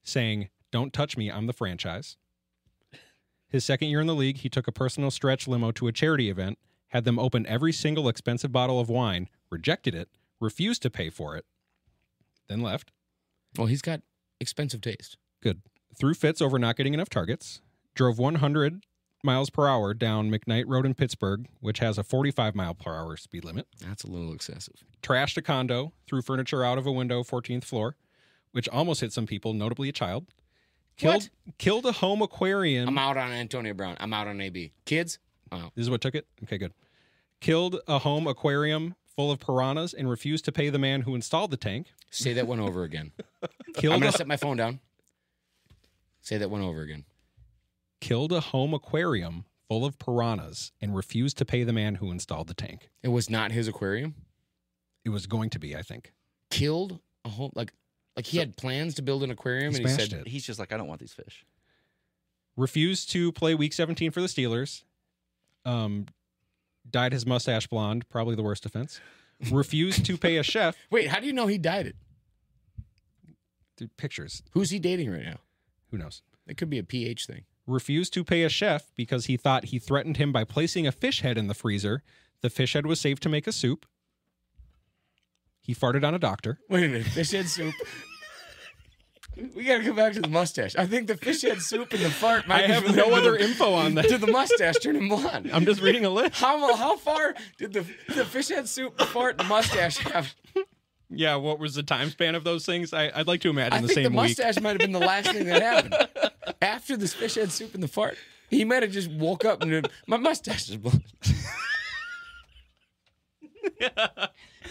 saying, "Don't touch me, I'm the franchise." His second year in the league, he took a personal stretch limo to a charity event, had them open every single expensive bottle of wine, rejected it, refused to pay for it, then left. Well, he's got expensive taste. Good. Threw fits over not getting enough targets, drove 100 miles per hour down McKnight Road in Pittsburgh, which has a 45 mile per hour speed limit, That's a little excessive. trashed a condo, threw furniture out of a window 14th floor, which almost hit some people, notably a child. Killed a home aquarium. I'm out on Antonio Brown. I'm out on AB. Kids? Oh. This is what took it? Okay, good. Killed a home aquarium full of piranhas and refused to pay the man who installed the tank. Say that one over again. Killed I'm going a, to set my phone down. Say that one over again. killed a home aquarium full of piranhas and refused to pay the man who installed the tank. It was not his aquarium? It was going to be, I think. Killed a home... Like he had plans to build an aquarium, and he smashed said, it. He's just like, I don't want these fish. Refused to play Week 17 for the Steelers. Dyed his mustache blonde, probably the worst offense. Refused to pay a chef. "Wait, how do you know he dyed it? Dude, pictures. Who's he dating right now? Who knows? It could be a pH thing." Refused to pay a chef because he thought he threatened him by placing a fish head in the freezer. The fish head was saved to make a soup. He farted on a doctor. Wait a minute, fish head soup. We got to go back to the mustache. I think the fish head soup and the fart might I be have related no to other the- info on that. to the mustache turn him blonde. I'm just reading a list. How far did the fish head soup, the fart, and the mustache have? Yeah, what was the time span of those things? I'd like to imagine I the think same the week. mustache might have been the last thing that happened. After this fish head soup and the fart, he might have just woke up and been, my mustache is blonde.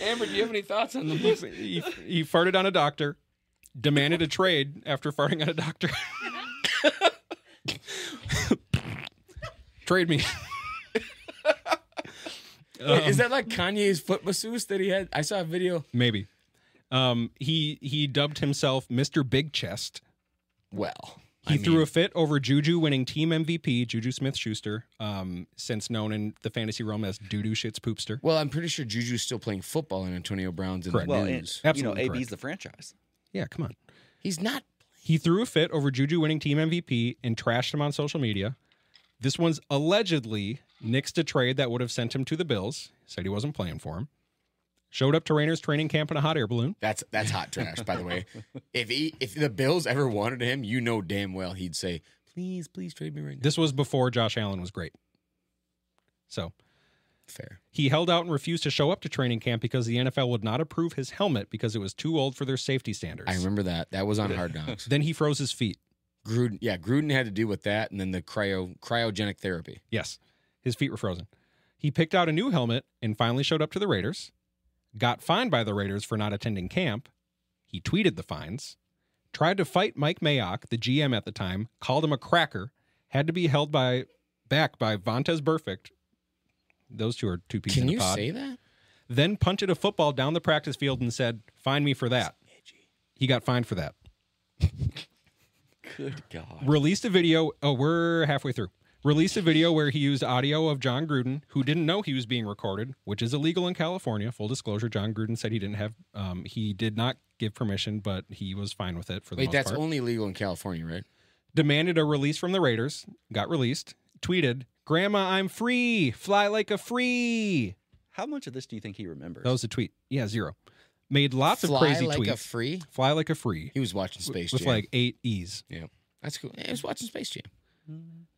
Amber, do you have any thoughts on the mustache? He farted on a doctor, demanded a trade after farting on a doctor. Trade me. Wait, is that like Kanye's foot masseuse that he had? I saw a video. Maybe. He dubbed himself Mr. Big Chest. Well, He threw a fit over Juju winning team MVP, Juju Smith-Schuster, since known in the fantasy realm as Doo-Doo Shits Poopster. Well, I'm pretty sure Juju's still playing football and Antonio Brown's in Correct. the Well, news. Absolutely AB's correct. the franchise. Yeah, come on. He's not. He threw a fit over Juju winning team MVP and trashed him on social media. This one's allegedly nixed a trade that would have sent him to the Bills. Said he wasn't playing for him. Showed up to Raiders training camp in a hot air balloon. That's hot trash, by the way. If the Bills ever wanted him, you know damn well he'd say, please trade me right now. This was before Josh Allen was great. So Fair. he held out and refused to show up to training camp because the NFL would not approve his helmet because it was too old for their safety standards. I remember that. That was on Hard Knocks. Then he froze his feet. Gruden had to deal with that, and then the cryogenic therapy. Yes, his feet were frozen. He picked out a new helmet and finally showed up to the Raiders. Got fined by the Raiders for not attending camp. He tweeted the fines. Tried to fight Mike Mayock, the GM at the time, called him a cracker. Had to be held back by Vontaze Burfict. Those two are two peas Can in a you pod. say that? Then punted a football down the practice field and said, "Fine me for that." He got fined for that. Good God. Released a video. Oh, we're halfway through. Released a video where he used audio of John Gruden, who didn't know he was being recorded, which is illegal in California. Full disclosure, John Gruden said he didn't have, he did not give permission, but he was fine with it for the Wait, most that's part. only legal in California, right? Demanded a release from the Raiders, got released, tweeted, "Grandma, I'm free, fly like a free." How much of this do you think he remembers? That was a tweet. Yeah, 0. Made lots Fly of crazy like tweets. a free? Fly like a free. He was watching Space with Jam. like 8 E's. Yeah, that's cool. He was watching Space Jam.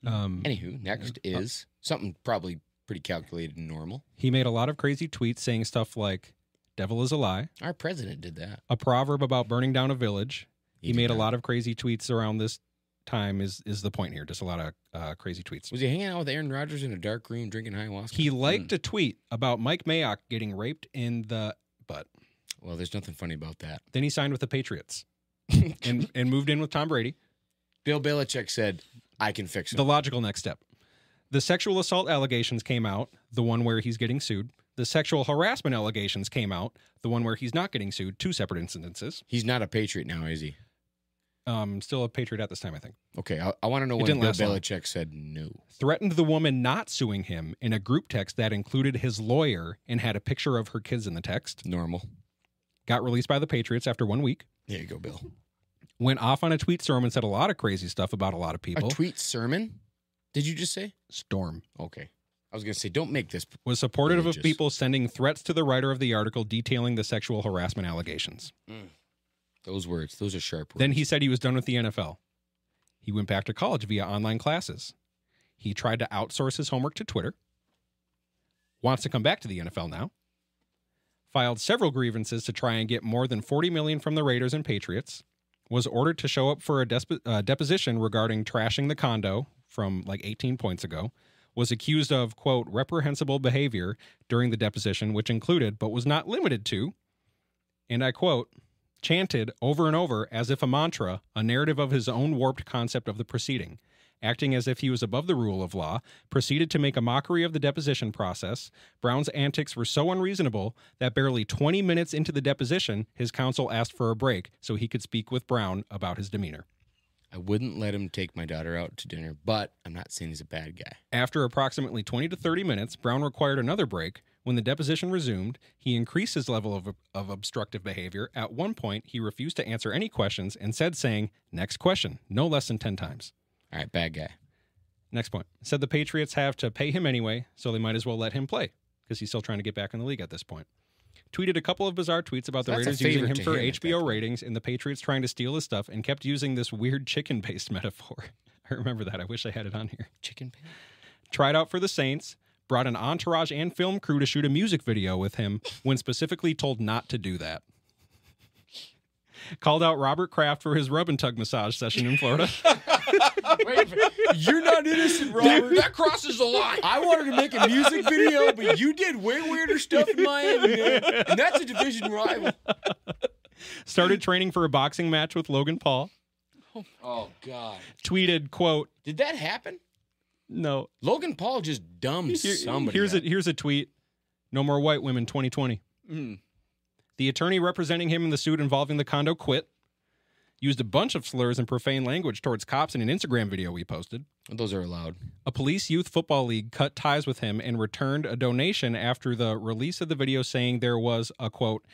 Um, Anywho, next is something probably pretty calculated and normal. He made a lot of crazy tweets saying stuff like, devil is a lie, Our president did that. a proverb about burning down a village. He did made a not. lot of crazy tweets around this time is the point here. Just a lot of crazy tweets. Was he hanging out with Aaron Rodgers in a dark room drinking ayahuasca? He liked a tweet about Mike Mayock getting raped in the butt. Well, there's nothing funny about that. Then he signed with the Patriots and moved in with Tom Brady. Bill Belichick said, I can fix it. The logical next step. The sexual assault allegations came out, the one where he's getting sued. The sexual harassment allegations came out, the one where he's not getting sued, 2 separate incidences. He's not a Patriot now, is he? Still a Patriot at this time, I think. Okay, I want to know when didn't Bill last long. Belichick said no. Threatened the woman not suing him in a group text that included his lawyer and had a picture of her kids in the text. Normal. Got released by the Patriots after 1 week. There you go, Bill. Went off on a tweet storm and said a lot of crazy stuff about a lot of people. A tweet sermon? Did you just say? Storm. Okay. I was going to say, don't make this. Was supportive of Religious. people sending threats to the writer of the article detailing the sexual harassment allegations. Those words. Those are sharp words. Then he said he was done with the NFL. He went back to college via online classes. He tried to outsource his homework to Twitter. Wants to come back to the NFL now. Filed several grievances to try and get more than $40 million from the Raiders and Patriots. Was ordered to show up for a deposition regarding trashing the condo from like 18 points ago. Was accused of, quote, reprehensible behavior during the deposition, which included, but was not limited to, and I quote, chanted over and over as if a mantra, a narrative of his own warped concept of the proceeding. Acting as if he was above the rule of law, proceeded to make a mockery of the deposition process. Brown's antics were so unreasonable that barely 20 minutes into the deposition, his counsel asked for a break so he could speak with Brown about his demeanor. I wouldn't let him take my daughter out to dinner, but I'm not saying he's a bad guy. After approximately 20 to 30 minutes, Brown required another break. When the deposition resumed, he increased his level of obstructive behavior. At one point, he refused to answer any questions and said, saying, next question, no less than 10 times. All right, bad guy. Next point. Said the Patriots have to pay him anyway, so they might as well let him play because he's still trying to get back in the league at this point. Tweeted a couple of bizarre tweets about the That's a Raiders using favor him to for him at that HBO point. ratings and the Patriots trying to steal his stuff and kept using this weird chicken-based metaphor. I remember that. I wish I had it on here. Chicken pan? Tried out for the Saints, brought an entourage and film crew to shoot a music video with him when specifically told not to do that. Called out Robert Kraft for his rub and tug massage session in Florida. Wait, you're not innocent, Robert. That crosses the line. I wanted to make a music video, but you did way weirder stuff in Miami, man. And that's a division rival. Started training for a boxing match with Logan Paul. Oh, God. Tweeted, quote, Did that happen? no. Logan Paul just dumbed somebody. Here's a tweet. No more white women 2020. The attorney representing him in the suit involving the condo quit. Used a bunch of slurs and profane language towards cops in an Instagram video we posted. Those are allowed. A police youth football league cut ties with him and returned a donation after the release of the video saying there was a, quote,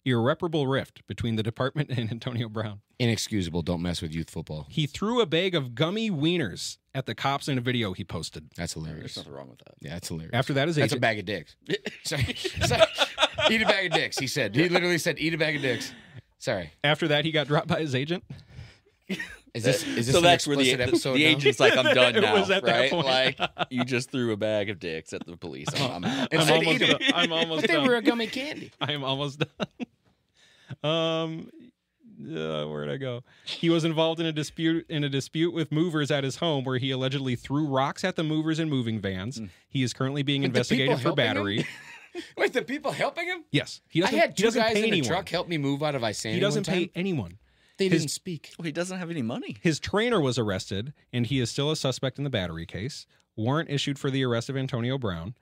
irreparable rift between the department and Antonio Brown. Inexcusable. Don't mess with youth football. He threw a bag of gummy wieners at the cops in a video he posted. That's There's hilarious. nothing wrong with that. Yeah, that's hilarious. After that, his That's a agent... bag of dicks. Sorry. Eat a bag of dicks, he said. He literally said, eat a bag of dicks. Sorry. After that, he got dropped by his agent. Is this So an that's where the explicit episode the now? agent's like, I'm done It now, was at that right? point. Like, you just threw a bag of dicks at the police. I'm out. And I'm said, almost eat 'em. done. I'm almost But they done. were a gummy candy. I am almost done. Where'd I go? He was involved in a dispute with movers at his home where he allegedly threw rocks at the movers in moving vans. He is currently being With the investigated people for helping battery. Wait, the people helping him? Yes, he I doesn't. had he two doesn't guys pay in a anyone. truck help me move out of Isani. He doesn't one time. pay anyone. They his- didn't speak. Well, he doesn't have any money. His trainer was arrested, and he is still a suspect in the battery case. Warrant issued for the arrest of Antonio Brown.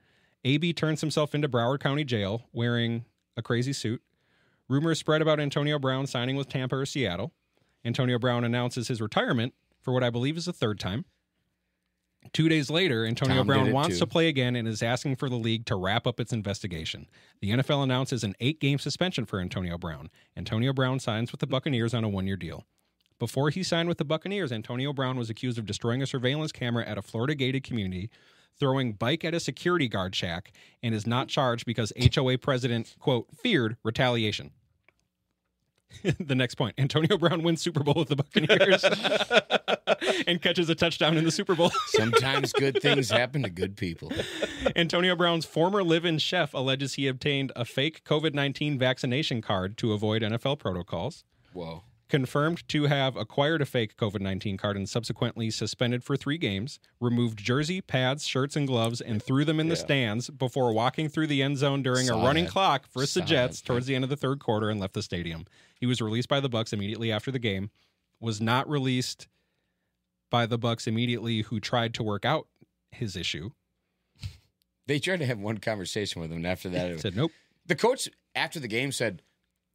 AB turns himself into Broward County Jail wearing a crazy suit. Rumors spread about Antonio Brown signing with Tampa or Seattle. Antonio Brown announces his retirement for what I believe is the third time. 2 days later, Antonio Tom did Brown it wants too. to play again and is asking for the league to wrap up its investigation. The NFL announces an 8-game suspension for Antonio Brown. Antonio Brown signs with the Buccaneers on a 1-year deal. Before he signed with the Buccaneers, Antonio Brown was accused of destroying a surveillance camera at a Florida gated community, throwing bike at a security guard shack, and is not charged because HOA president, quote, feared retaliation. The next point. Antonio Brown wins Super Bowl with the Buccaneers. and catches a touchdown in the Super Bowl. Sometimes good things happen to good people. Antonio Brown's former live-in chef alleges he obtained a fake COVID-19 vaccination card to avoid NFL protocols. Whoa. Confirmed to have acquired a fake COVID-19 card and subsequently suspended for 3 games, removed jersey, pads, shirts, and gloves, and threw them in the stands before walking through the end zone during a running clock versus the Jets towards the end of the third quarter and left the stadium. He was released by the Bucs immediately after the game, was not released by the Bucs immediately, who tried to work out his issue. They tried to have one conversation with him, and after that, He said, nope. the coach after the game said,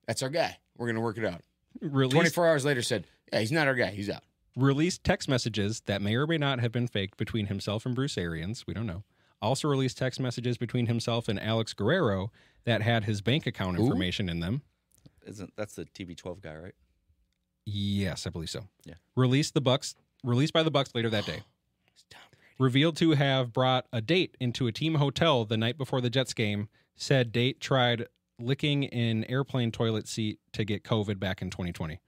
"That's our guy. We're going to work it out." Released 24 hours later said, "Yeah, he's not our guy. He's out." Released text messages that may or may not have been faked between himself and Bruce Arians. We don't know. Also released text messages between himself and Alex Guerrero that had his bank account information in them. That's the TB12 guy, right? Yes, I believe so. Yeah. Released by the Bucs later that day. Revealed to have brought a date into a team hotel the night before the Jets game. Said date tried licking an airplane toilet seat to get COVID back in 2020.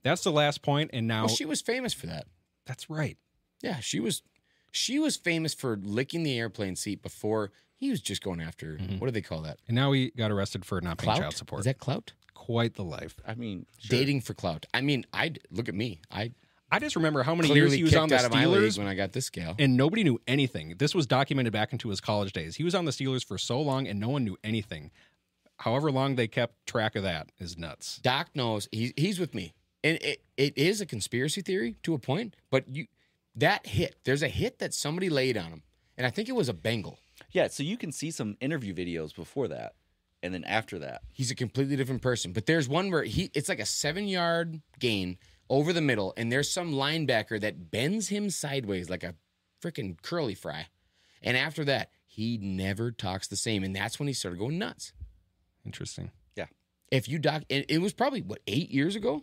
That's the last point, and now Well, she was famous for that. that's right. Yeah, she was famous for licking the airplane seat before he was just going after, what do they call that? And now he got arrested for not paying Clout? child support. Is that clout? Quite the life. I mean, sure. Dating for clout. I mean, look at me. I I just remember how many years clearly he was on kicked the out of my league Steelers, when I got this gal. and nobody knew anything. This was documented back into his college days. He was on the Steelers for so long, and no one knew anything. However long they kept track of that is nuts. Doc knows he's with me, and it is a conspiracy theory to a point. But there's a hit that somebody laid on him, and I think it was a Bengal. Yeah, so you can see some interview videos before that, and then after that. He's a completely different person. But there's one where it's like a 7-yard gain over the middle, and there's some linebacker that bends him sideways like a freaking curly fry. And after that, he never talks the same, and that's when he started going nuts. Interesting. Yeah. If you it was probably 8 years ago.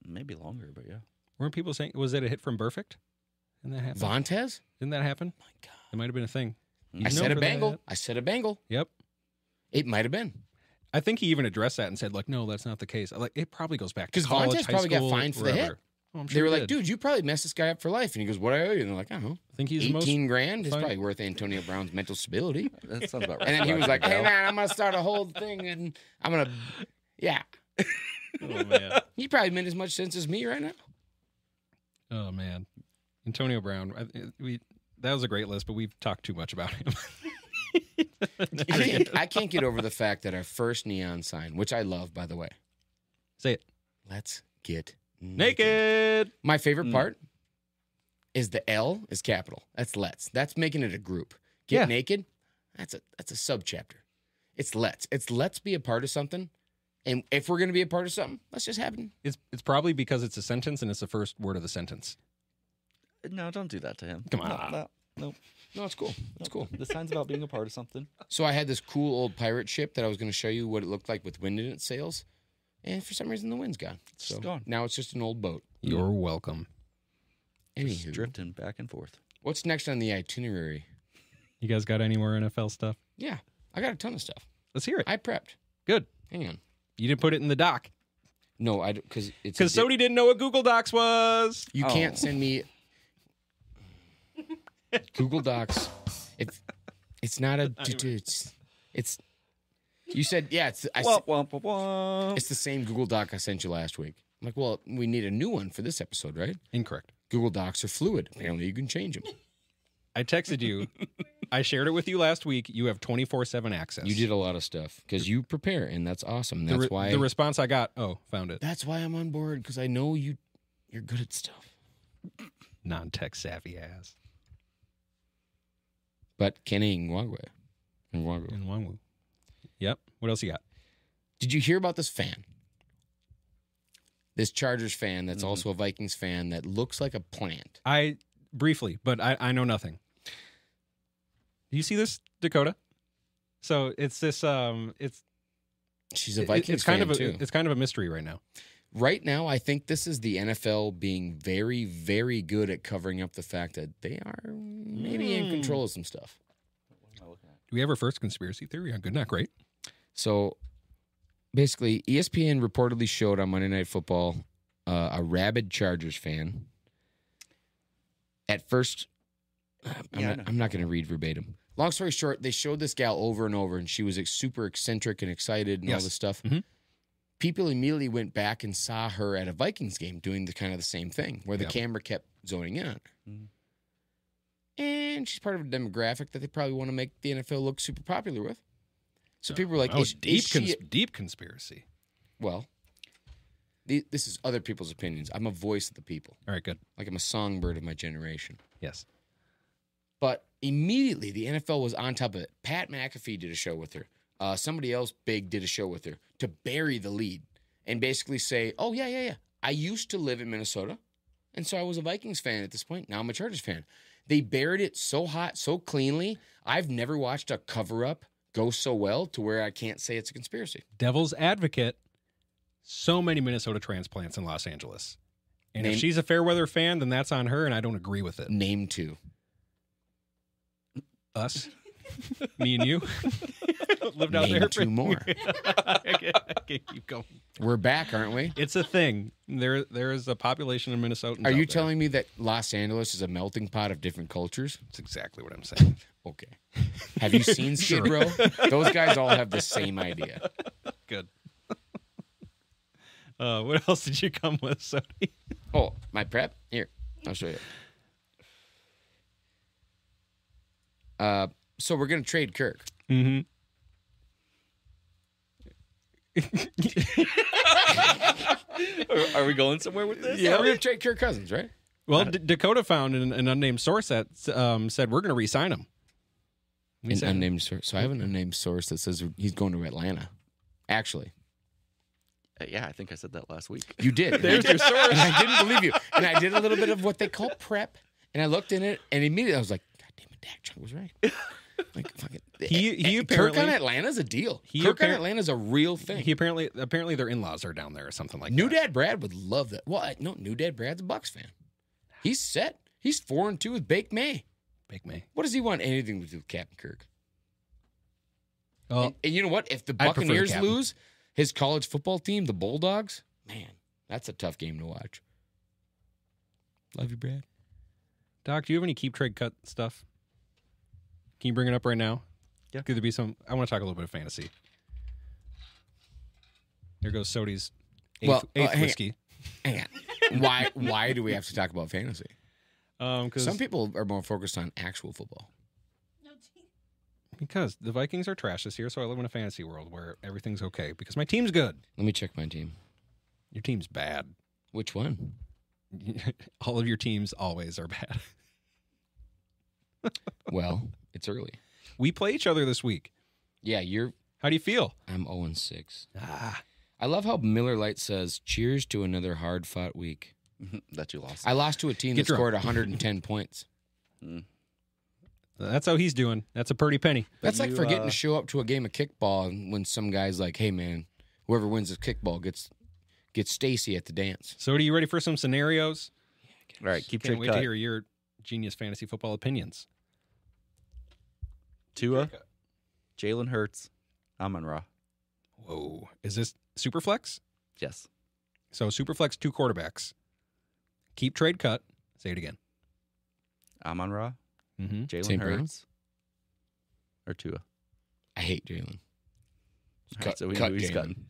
Maybe longer, but yeah. Weren't people saying, was it a hit from Perfect? Didn't that happen? Vontez? Didn't that happen? My God. It might have been a thing. I said a Bengal. I said a Bengal. Yep. It might have been. I think he even addressed that and said, like, no, that's not the case. Like, it probably goes back to 'Cause college, Vontez high probably got school, fined for the wherever. hit. Oh, I'm sure They were he like, did. dude, you probably messed this guy up for life. And he goes, what I owe you? And they're like, I don't know. I think he's the most 18 grand is fine- probably worth Antonio Brown's mental stability. That sounds about right. And then he was like, hey, man, I'm going to start a whole thing. And I'm going to, yeah. Oh, man. He probably meant as much sense as me right now. Oh, man. Antonio Brown. That was a great list, but we've talked too much about him. I can't get over the fact that our first neon sign, which I love, by the way. Say it. Let's get Naked. My favorite part is the L is capital. That's let's. That's making it a group. Get Yeah. naked. That's a subchapter. It's let's be a part of something. And if we're going to be a part of something, let's just happen. It's probably because it's a sentence and it's the first word of the sentence. No, don't do that to him. Come on. No. No, it's cool. It's cool. The sign's about being a part of something. So I had this cool old pirate ship that I was going to show you what it looked like with wind in its sails. And for some reason, the wind's gone. It's just gone. Now it's just an old boat. You're welcome. Anywho, Drifting back and forth. what's next on the itinerary? You guys got any more NFL stuff? Yeah, I got a ton of stuff. Let's hear it. I prepped. Good. Hang on. You didn't put it in the doc. No, I because it's Because Sodie didn't know what Google Docs was. You can't send me Google Docs. It's not a. It's. You said it's. It's the same Google Doc I sent you last week. I'm like, well, we need a new one for this episode, right? Incorrect. Google Docs are fluid. Apparently, you can change them. I texted you. I shared it with you last week. You have 24/7 access. You did a lot of stuff because you prepare, and that's awesome. That's why the response I got. Oh, found it. That's why I'm on board because I know you're good at stuff. Non-tech savvy ass. But Kenny Ngwangwe. And Wangwu. Yep. What else you got? Did you hear about this fan? This Chargers fan that's also a Vikings fan that looks like a plant. I briefly, but I know nothing. Do you see this, Dakota? So it's this. She's a Vikings it's kind fan of too. It's kind of a mystery right now. Right now, I think this is the NFL being very, very good at covering up the fact that they are maybe in control of some stuff. Do we have our first conspiracy theory on Good Not Great? So basically, ESPN reportedly showed on Monday Night Football a rabid Chargers fan At first, Yeah, I know. I'm not going to read verbatim. Long story short, they showed this gal over and over, and she was super eccentric and excited and all Yes. this stuff. Mhm. People immediately went back and saw her at a Vikings game doing the kind of the same thing, where the Yep. camera kept zoning in on her. Mhm. And she's part of a demographic that they probably want to make the NFL look super popular with. So people were like, Oh, is deep, she deep conspiracy. well, this is other people's opinions. I'm a voice of the people. All right, good. Like I'm a songbird of my generation. Yes. But immediately the NFL was on top of it. Pat McAfee did a show with her. Somebody else big did a show with her to bury the lead and basically say, oh, yeah. I used to live in Minnesota, and so I was a Vikings fan at this point. Now I'm a Chargers fan. They buried it so hot, so cleanly. I've never watched a cover-up go so well to where I can't say it's a conspiracy. Devil's advocate. So many Minnesota transplants in Los Angeles. And Name- if she's a fair weather fan, then that's on her, and I don't agree with it. Name two. Us, me and you, lived out Name there. two more. I can't keep going. We're back, aren't we? It's a thing. There is a population of Minnesotans. Are you out there. telling me that Los Angeles is a melting pot of different cultures? That's exactly what I'm saying. Okay. Have you seen Skid Row? Those guys all have the same idea. Good. What else did you come with, Sodie? Oh, my prep? Here, I'll show you. So we're going to trade Kirk. Mm-hmm. Are we going somewhere with this? Yeah, we're going to trade Kirk Cousins, right? Well, Dakota found an unnamed source that said we're going to re-sign him. We An said- unnamed source. So I have an unnamed source that says he's going to Atlanta. Actually, Yeah, I think I said that last week. you did. There's your source. And I didn't believe you. And I did a little bit of what they call prep. And I looked in it, and immediately I was like, God damn it, Dak Chung was right. Like, fucking, He Kirk apparently on Atlanta's a deal. He Kirk on appar- Atlanta's a real thing. he apparently their in-laws are down there or something like New that. Dad Brad would love that. Well, no, New Dad Brad's a Bucks fan. He's set. He's 4-2 with Bake May. Big May. What does he want anything to do with Captain Kirk? Oh, And you know what? If the I'd prefer the Buccaneers captain. lose, his college football team, the Bulldogs, man, that's a tough game to watch. Love you, Brad. Doc, do you have any keep trade cut stuff? Can you bring it up right now? Yeah. Could there be some? I want to talk a little bit of fantasy. Here goes Sodie's eighth, Well, eighth hang on. whiskey. Hang on. Why do we have to talk about fantasy? Because Some people are more focused on actual football. No, gee. because the Vikings are trash this year, so I live in a fantasy world where everything's okay because my team's good. Let me check my team. Your team's bad. Which one? All of your teams always are bad. Well, it's early. We play each other this week. Yeah, How do you feel? I'm 0-6. Ah, I love how Miller Lite says, cheers to another hard-fought week. That you lost. I lost to a team Get that drunk. scored 110 points. that's how he's doing. That's a pretty penny. That's like you, forgetting to show up to a game of kickball and when some guy's like, hey, man, whoever wins this kickball gets Stacy at the dance. So, are you ready for some scenarios? All right, keep Can't trade wait cut. to hear your genius fantasy football opinions. Tua, Jalen Hurts, Amon-Ra. Whoa. Is this Superflex? Yes. So Superflex, 2 quarterbacks. Keep trade cut. Say it again. Amon-Ra, Mm-hmm. Jalen St. Brown? Hurts, or Tua. I hate Jalen. All right, so we know who he's cutting.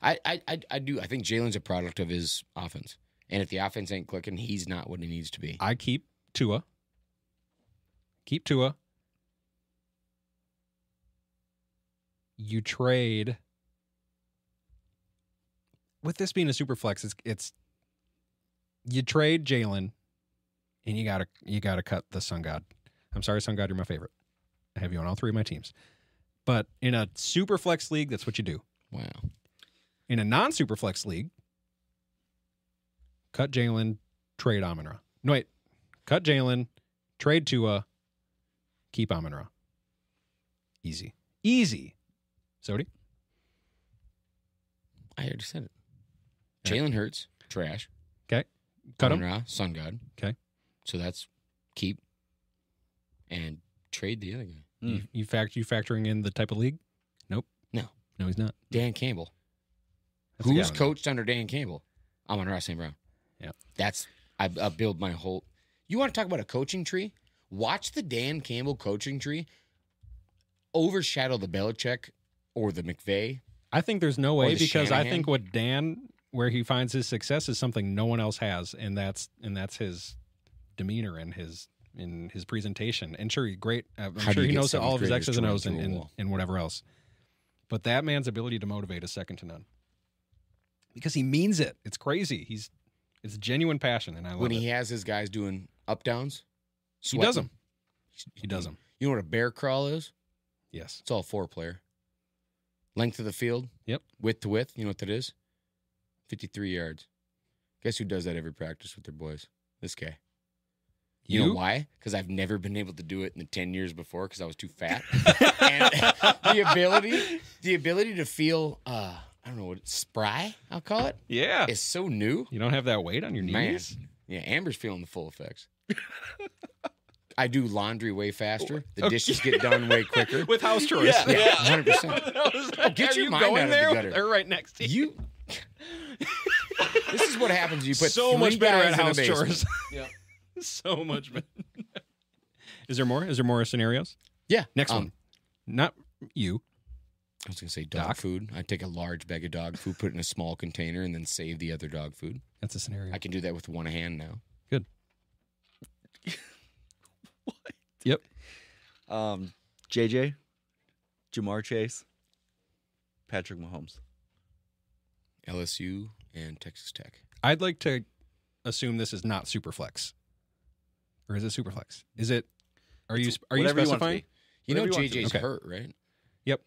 I do. I think Jalen's a product of his offense. And if the offense ain't clicking, he's not what he needs to be. I keep Tua. Keep Tua. You trade. With this being a super flex, it's you trade Jalen, and you gotta cut the Sun God. I'm sorry, Sun God, you're my favorite. I have you on all 3 of my teams. But in a super flex league, that's what you do. Wow. In a non-super flex league, cut Jalen, trade Amon-Ra. No, wait. Cut Jalen, trade Tua, keep Amon-Ra. Easy. Easy. Sodie? I already said it. Yeah. Jalen Hurts, trash. Okay. Cut him. Amon-Ra, Sun God. Okay. So that's keep and trade the other guy. You factoring in the type of league? Nope. No. No, he's not. Dan Campbell. That's the Who's guy. coached under Dan Campbell? Amon-Ra St. Brown. Yeah. That's I build my whole. You want to talk about a coaching tree? Watch the Dan Campbell coaching tree overshadow the Belichick or the McVay. I think there's no way the because I Shanahan. think what Dan, where he finds his success, is something no one else has, and that's his demeanor and his presentation. And sure, he's great. I'm How do sure you he get knows all of his seventh X's and graders O's to run through a wall? and whatever else. But that man's ability to motivate is second to none. Because he means it. It's crazy. It's genuine passion, and I love When it. he has his guys doing up downs, He does them. He does them. You know what a bear crawl is? Yes. It's all 4-player. Length of the field. Yep. Width to width. You know what that is? 53 yards. Guess who does that every practice with their boys? This guy. You know why? Because I've never been able to do it in the 10 years before because I was too fat. And the ability to feel, I don't know what, spry, I'll call it, Yeah. is so new. You don't have that weight on your Man. knees? Yeah, Amber's feeling the full effects. I do laundry way faster. The dishes get done way quicker. With house chores. Yeah, 100%. Get your mind out of the gutter. They're right next to you. This is what happens. You put So three much better guys at in a house basement. chores. Yeah. So much better. Is there more? Is there more scenarios? Yeah. Next one. Not you. I was going to say dog Doc? food. I take a large bag of dog food, put it in a small container, and then save the other dog food. That's a scenario. I can do that with one hand now. Good. What? Yep. JJ, Jamar Chase, Patrick Mahomes. LSU and Texas Tech. I'd like to assume this is not Superflex. Or is it Superflex? Is it? Are you whatever you want it to specifying? be. You know Whatever you want to JJ's Okay. hurt, right? Yep.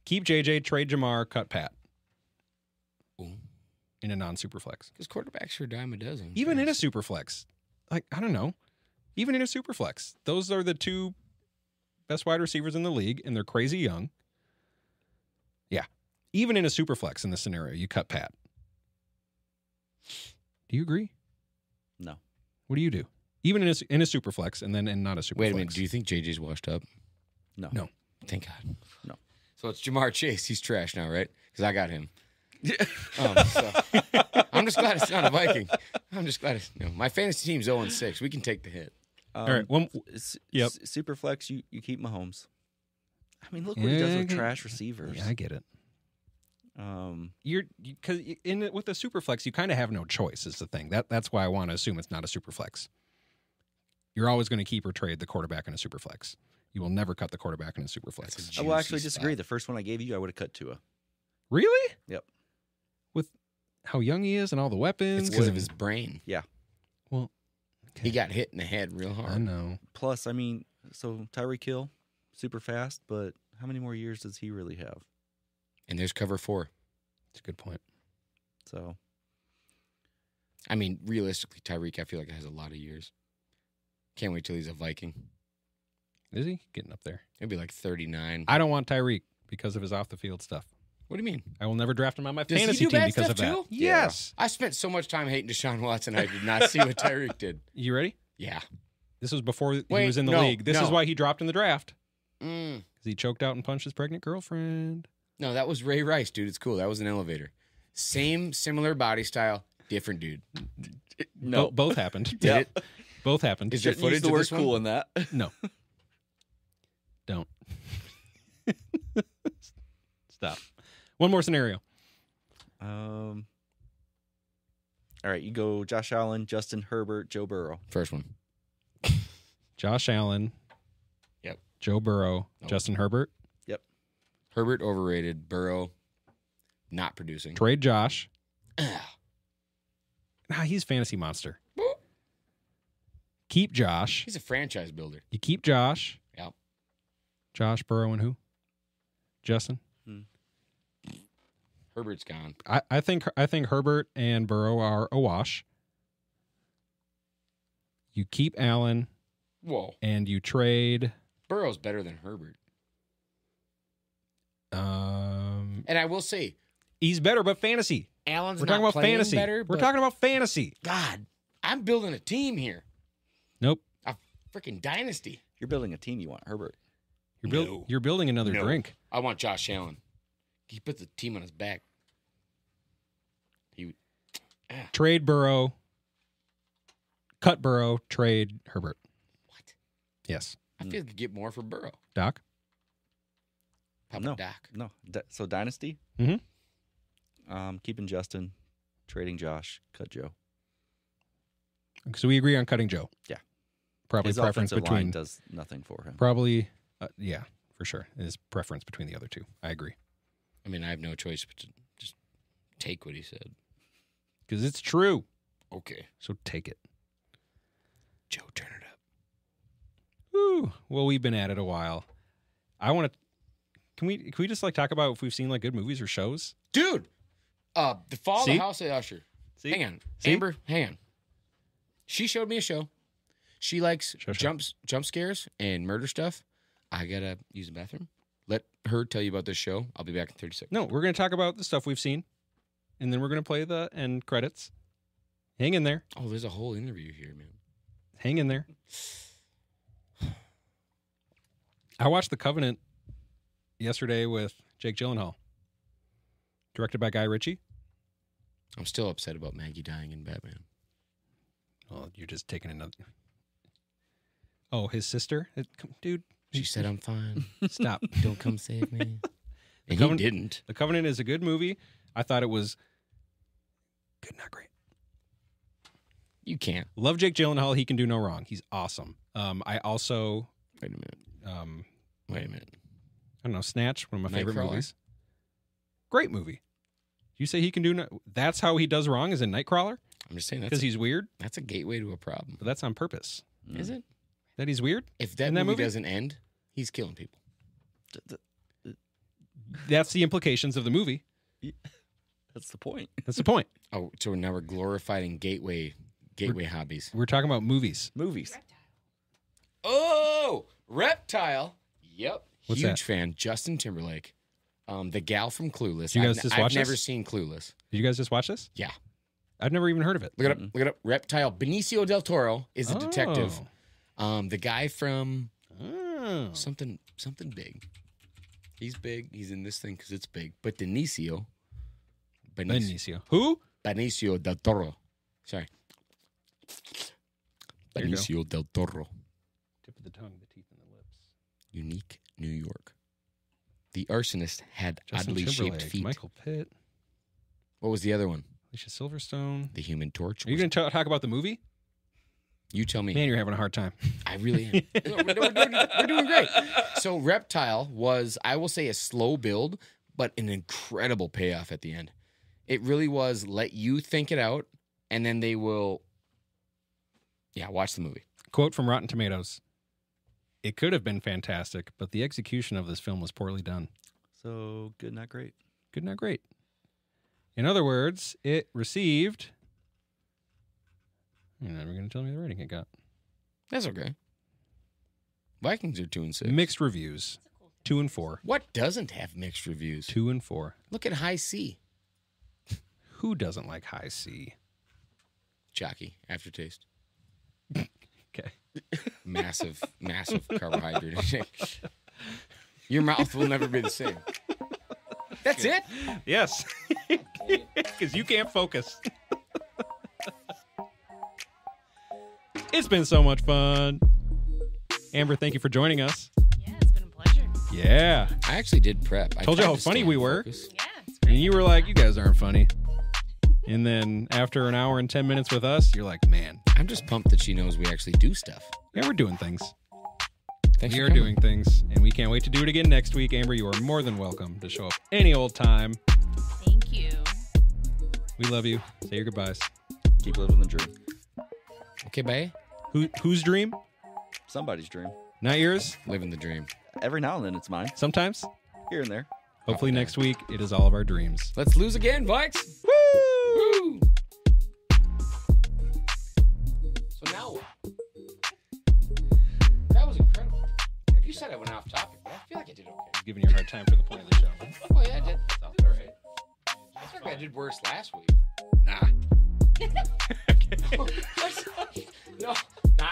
Keep JJ, trade Jamar, cut Pat in a non-Superflex. Because quarterbacks are a dime a dozen. Even in a Superflex. Like, I don't know. Even in a Superflex. Those are the two best wide receivers in the league, and they're crazy young. Yeah. Even in a Superflex in this scenario, you cut Pat. Do you agree? No. What do you do? Even in a Superflex and then in not a Superflex. Wait a minute. Do you think JJ's washed up? No. No. Thank God. No. So it's Jamar Chase. He's trash now, right? Because I got him. So I'm just glad it's not a Viking. I'm just glad my fantasy team's 0-6. We can take the hit. All right. Well, yep. Superflex, you keep Mahomes. I mean, look what he does with Yeah, trash receivers. Yeah, I get it. Um, Because with a Superflex, you kind of have no choice. Is the thing that's why I want to assume it's not a Superflex. You're always going to keep or trade the quarterback in a Superflex. You will never cut the quarterback in a Superflex. I will actually Juicy disagree. spot. The first one I gave you, I would have cut Tua. Really? Yep. With how young he is and all the weapons. It's because of and- his brain. Yeah. Well, He got hit in the head real I hard. know. Plus, I mean, so Tyreek Hill, super fast, but how many more years does he really have? And there's cover 4. It's a good point. So I mean, realistically, Tyreek, I feel like has a lot of years. Can't wait till he's a Viking. Is he getting up there? He'll be like 39. I don't want Tyreek because of his off the field stuff. What do you mean? I will never draft him on my Does he fantasy do team bad because of stuff that. too? Yes. I spent so much time hating Deshaun Watson. I did not see what Tyreek did. You ready? Yeah. This was before he Wait, was in the no, league. This is no. why he dropped in the draft. Mm. Because he choked out and punched his pregnant girlfriend. No, that was Ray Rice, dude. It's cool. That was an elevator. Similar body style, different dude. no, Both happened. Did it? Both happened. Is there shouldn't use footage the of word this one? cool in that. No. Don't. Stop. One more scenario. All right, you go Josh Allen, Justin Herbert, Joe Burrow. First one. Josh Allen. Yep. Joe Burrow. Nope. Justin Herbert. Herbert overrated. Burrow not producing. Trade Josh. Ah. Nah, he's fantasy monster. Keep Josh. He's a franchise builder. You keep Josh. Yep. Josh, Burrow, and who? Justin. Herbert's gone. I think Herbert and Burrow are a wash. You keep Allen Whoa. and you trade. Burrow's better than Herbert. And I will say, He's better, but fantasy. Allen's We're not talking about playing fantasy. better. We're but talking about fantasy. God, I'm building a team here. Nope. A freaking dynasty. You're building a team. You want Herbert. No. You're building another No. drink. I want Josh Allen. He put the team on his back. Trade Burrow. Cut Burrow, trade Herbert. What? Yes. I feel like you get more for Burrow. Doc? Papa No. Doc. No. So Dynasty? Mm-hmm. Keeping Justin, trading Josh, cut Joe. So we agree on cutting Joe. Yeah. Probably His preference offensive line between... does nothing for him. Probably, yeah, for sure. His preference between the other two. I agree. I mean, I have no choice but to just take what he said. Because it's true. Okay. So take it. Joe, turn it up. Woo. Well, we've been at it a while. I want to... Can we just like talk about if we've seen like good movies or shows? Dude! The Fall of See? the House of Usher. See? Hang on. See? Amber, hang on. She showed me a show. She likes Show. jump scares and murder stuff. I gotta use the bathroom. Let her tell you about this show. I'll be back in 30 seconds. No, we're going to talk about the stuff we've seen. And then we're going to play the end credits. Hang in there. Oh, there's a whole interview here, man. Hang in there. I watched The Covenant yesterday with Jake Gyllenhaal. Directed by Guy Ritchie. I'm still upset about Maggie dying in Batman. Oh, you're just taking another... Oh, his sister? Dude. She said, I'm fine. Stop. Don't come save me. And he Covenant- didn't. The Covenant is a good movie. I thought it was good, not great. You can't. Love Jake Gyllenhaal. He can do no wrong. He's awesome. I also... Wait a minute. Wait a minute. I don't know, Snatch, one of my favorite Nightcrawler? movies. Great movie. You say he can do... That's how he does wrong, is in Nightcrawler? I'm just saying Because he's weird? that's a gateway to a problem. But that's on purpose. Is it? That he's weird? If that In that movie movie? doesn't end, he's killing people. That's the implications of the movie. That's the point. That's the point. Oh, so now we're glorifying gateway hobbies. We're talking about movies. Movies. Oh, Reptile. Yep. What's Huge that? fan. Justin Timberlake. The gal from Clueless. Did you guys just watch I've never this? seen Clueless. Did you guys just watch this? Yeah. I've never even heard of it. Look it up. Look it up. Reptile. Benicio del Toro is a detective. Oh. The guy from Oh. something big. He's big. He's in this thing because it's big. But Benicio Who? Benicio del Toro. Sorry. There you go. Benicio del Toro. Tip of the tongue, the teeth, and the lips. Unique, New York. The arsonist had Justin oddly shaped Timberlake, feet. Michael Pitt, What was the other one? Alicia Silverstone. The Human Torch. Are you going to talk about the movie? You tell me. Man, you're having a hard time. I really am. No, we're doing great. So Reptile was, I will say, a slow build, but an incredible payoff at the end. It really was let you think it out, and then they will, watch the movie. Quote from Rotten Tomatoes. It could have been fantastic, but the execution of this film was poorly done. So good, not great. Good, not great. In other words, it received... You're never going to tell me the rating it got. That's okay. Vikings are 2 and 6. Mixed reviews. 2 and 4. What doesn't have mixed reviews? 2 and 4. Look at High C. Who doesn't like High C? Chalky aftertaste. Okay. Massive carbohydrate intake. Your mouth will never be the same. That's it? Yes. Because you can't focus. It's been so much fun. Amber, thank you for joining us. Yeah, it's been a pleasure. Yeah. I actually did prep. I Told you tried how to funny stay we in were. focus. Yeah, it's And great. you were like, you guys aren't funny. And then after an hour and 10 minutes with us, you're like, man, I'm just pumped that she knows we actually do stuff. yeah, we're doing things. Thanks We for are coming. doing things, and we can't wait to do it again next week. Amber, you are more than welcome to show up any old time. Thank you. We love you. Say your goodbyes. Keep living the dream. Okay, bye. Whose dream? Somebody's dream. Not yours? Living the dream. Every now and then it's mine. Sometimes? Here and there. Hopefully Okay. next week, it is all of our dreams. Let's lose again, Vikes. Woo! So now what? That was incredible. You said I went off topic, but I feel like I did okay. Giving you a hard time for the point of the show. Oh, yeah, I did. I did all right. I think I did worse last week. Nah. No, nah.